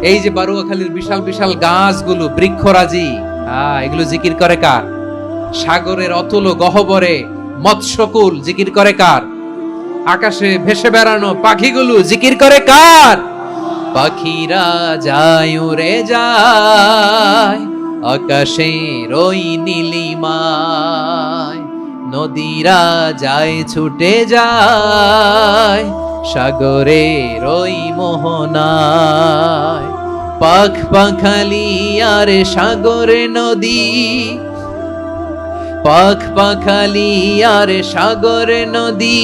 এই যে বারুয়াখালীর বিশাল বিশাল গাছগুলো, বৃক্ষরাজি, এগুলো জিকির করে কার? সাগরের অতল গহ্বরে মৎস্যকুল, জিকির করে কার? আকাশে ভেসে বেড়ানো পাখিগুলো, জিকির করে কার? পাখিরা যায় উড়ে যায় আকাশের ওই নীলিমায়, নদীরা যায় ছুটে যায় সাগরের ওই মোহনায়। পাখ পাখালি আর সাগরে নদী, পাখ পাখালি আর সাগরে নদী,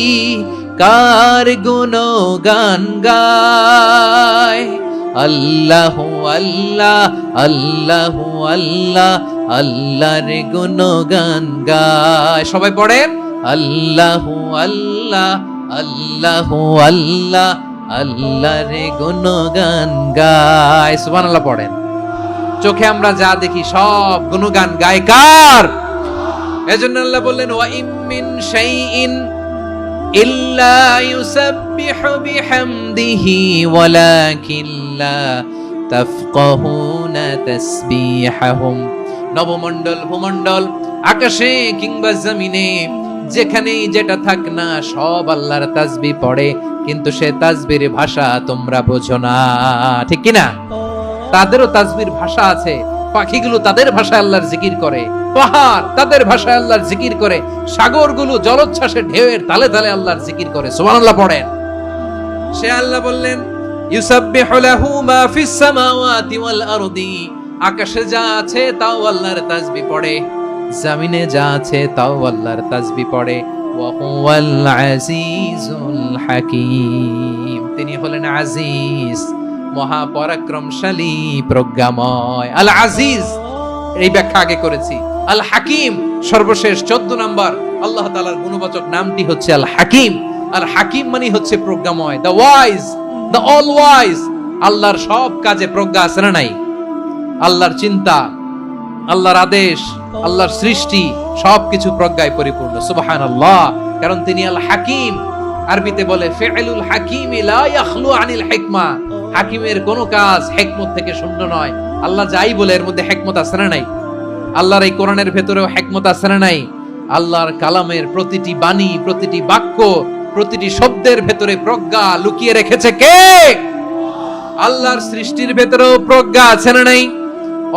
কার গুণগান গায়। আল্লাহ আল্লাহ আল্লাহ আল্লাহ আল্লাহর গুণগান গায়। সবাই পড়েন আল্লাহ আল্লাহ আল্লাহ আল্লাহ আল্লাহর গুণগান গায়। সুবহানাল্লাহ পড়েন। চোখে আমরা যা দেখি সব গুণগান গায় কার? এজন্য আল্লাহ বললেন ওয়া ইম মিন শাইইন ইল্লা ইউসাব্বিহু বিহামদিহি ওয়ালাকিন লা তাফকাহুনা তাসবিহাহুম। নবমণ্ডল ভূমণ্ডল আকাশে কিংবা জমিনে যেখানেই যেটা থাক না সব আল্লাহর তাসবিহ পড়ে, কিন্তু সে তাসবির ভাষা তোমরা বোঝো না, ঠিক কি না? তাদেরও তাসবির ভাষা আছে। পাখিগুলো তাদের ভাষায় আল্লাহর জিকির করে, পাহাড় তাদের ভাষায় আল্লাহর জিকির করে, সাগরগুলো জলোচ্ছ্বাসে ঢেউয়ের তালে তালে আল্লাহর জিকির করে। সুবহানাল্লাহ পড়েন। সে আল্লাহ বললেন ইউসাব্বিহু লাহু মা ফিস সামাওয়াতি ওয়াল আরদি। আকাশে যা আছে তাও আল্লাহর তাসবিহ পড়ে, জমিনে যা আছে তাও আল্লাহর তাসবিহ পড়ে। ওয়া হুয়াল আজিজুল হাকীম। তিনি হলেন আজিজ, মহাপরাক্রমশালী, প্রজ্ঞাময়। আল আজিজ এই ব্যাখ্যা আগে করেছি। আল হাকিম সর্বশেষ 14 নাম্বার আল্লাহ তাআলার গুণবাচক নামটি হচ্ছে আল হাকিম। আল হাকিম মানে হচ্ছে প্রজ্ঞাময়, the wise, the all wise. আল্লাহর সব কাজে প্রজ্ঞা আছে না নাই? আল্লাহর চিন্তা, আল্লাহর আদেশ, আল্লাহর সৃষ্টি সবকিছু প্রজ্ঞায় পরিপূর্ণ। সুবহানাল্লাহ। কারণ তিনি আল হাকিম। আরবিতে বলে ফিআলুল হাকিম লা ইয়াখলু আনিল হিকমা। হাকিমের কোনো কাজ হিকমত থেকে শূন্য নয়। আল্লাহ যাই বলে এর মধ্যে হিকমত আছে না নাই? আল্লাহর এই কোরআনের ভেতরেও হিকমত আছে না নাই? আল্লাহর কালামের প্রতিটি বাণী, প্রতিটি বাক্য, প্রতিটি শব্দের ভেতরে প্রজ্ঞা লুকিয়ে রেখেছে কে? আল্লাহর সৃষ্টির ভেতরেও প্রজ্ঞা আছে না নাই?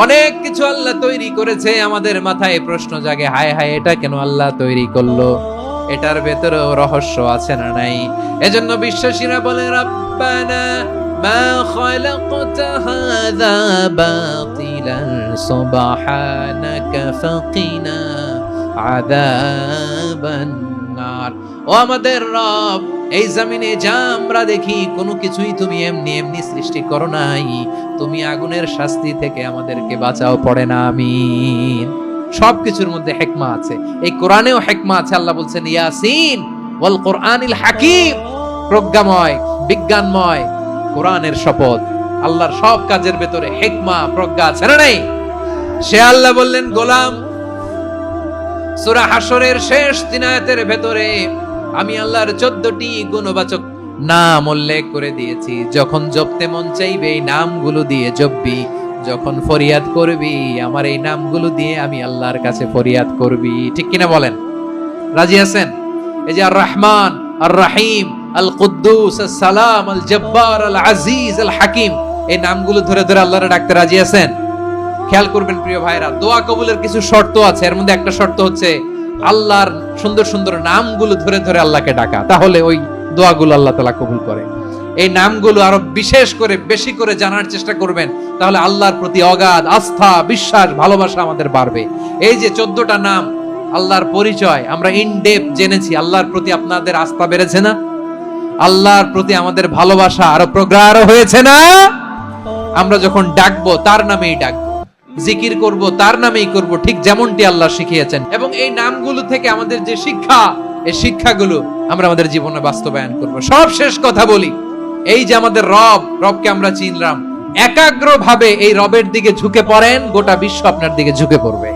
অনেক কিছু আল্লাহ তৈরি করেছে, আমাদের মাথায় প্রশ্ন জাগে, হায় হায় এটা কেন আল্লাহ তৈরি করলো? এটার ভেতরেও রহস্য আছে না নাই? এজন্য বিশ্বাসীরা বলে রব্বানা মা খালাকতা হাযা বাতিলান সুবহানাকা ফাকিনা আযাবান নার। ও আমাদের রব, এই জমিনে যা আমরা দেখি কোনো কিছুই তুমি এমনি এমনি সৃষ্টি করো নাই, তুমি আগুনের শাস্তি থেকে আমাদেরকে বাঁচাও, পড়ে না আমিন। সবকিছুর মধ্যে হিকমা আছে, এই কোরআনেও হিকমা আছে। আল্লাহ বলছেন ইয়াসিন ওয়াল কোরআনিল হাকিম, প্রজ্ঞাময়, বিজ্ঞানময় কোরআনের শপথ। আল্লাহর সব কাজের ভেতরে হিকমা, প্রজ্ঞা আছে না নাই? সে আল্লাহ বললেন গোলাম, সূরা হাশরের শেষ 3 আয়াতের ভেতরে আমি আল্লাহর 14টি গুণবাচক নাম উল্লেখ করে দিয়েছি। যখন জপতে মন চাইবে এই নামগুলো দিয়ে জপবি, যখন ফরিয়াদ করবি আমার এই নামগুলো দিয়ে আমি আল্লাহর কাছে ফরিয়াদ করবি, ঠিক কিনা বলেন? রাজি আছেন? এই যে আর রহমান, আর রহিম, আল কুদ্দুস, আস সালাম, আল জব্বার, আল আজিজ, আল হাকিম, এই নামগুলো ধরে ধরে আল্লাহরে ডাকতে রাজি আছেন? খেয়াল করবেন প্রিয় ভাইরা, দোয়া কবুলের কিছু শর্ত আছে। এর মধ্যে একটা শর্ত হচ্ছে আল্লাহর সুন্দর সুন্দর নামগুলো ধরে ধরে আল্লাহকে ডাকা, তাহলে ওই দোয়াগুলো আল্লাহ তাআলা কবুল করে। এই নামগুলো আরো বিশেষ করে বেশি করে জানার চেষ্টা করবেন, তাহলে আল্লাহর প্রতি অগাধ আস্থা, বিশ্বাস, ভালোবাসা আমাদের বাড়বে। এই যে 14টা নাম আল্লাহর পরিচয় আমরা ইন ডেপথ জেনেছি, আল্লাহর প্রতি আপনাদের আস্থা বেড়েছে না? আল্লাহর প্রতি আমাদের ভালোবাসা আরো প্রগাঢ় হয়েছে না? আমরা যখন ডাকবো তার নামেই ডাকবো, জিকির করব তার নামেই করব, ঠিক যেমনটি আল্লাহ শিখিয়েছেন। এবং এই নামগুলো থেকে আমাদের যে শিক্ষা, এই শিক্ষাগুলো আমরা আমাদের জীবনে বাস্তবায়ন করব। সব শেষ কথা বলি, এই যে আমাদের রবকে আমরা চিনলাম, একাগ্রভাবে এই রবের দিকে ঝুঁকে পড়েন, গোটা বিশ্ব আপনার দিকে ঝুঁকে পড়বে।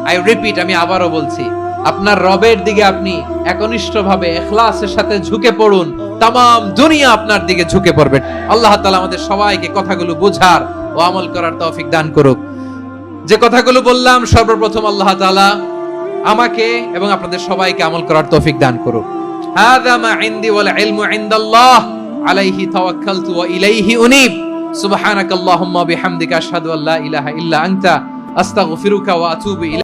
আই রিপিট, আমি আবারও বলছি, আপনার রবের দিকে আপনি একনিষ্ঠভাবে ইখলাসের সাথে ঝুঁকে পড়ুন, তামাম দুনিয়া আপনার দিকে ঝুঁকে পড়বে। আল্লাহ তাআলা আমাদের সবাইকে কথাগুলো বোঝার ও আমল করার তৌফিক দান করুক। যে কথাগুলো বললাম, সর্বপ্রথম আল্লাহ তাআলা আমাকে এবং আপনাদের সবাইকে আমল করার তৌফিক দান করুক। হাযা মা ইনদি ওয়াল ইলমু ইনদাল্লাহ আলাইহি তাওয়াক্কালতু ওয়া ইলাইহি উনীব। সুবহানাকাল্লাহুম্মা বিহামদিকা আশহাদু আল্লা ইলাহা ইল্লা আনতা আস্তাগফিরুকা ওয়া আতুবু ইলাইক।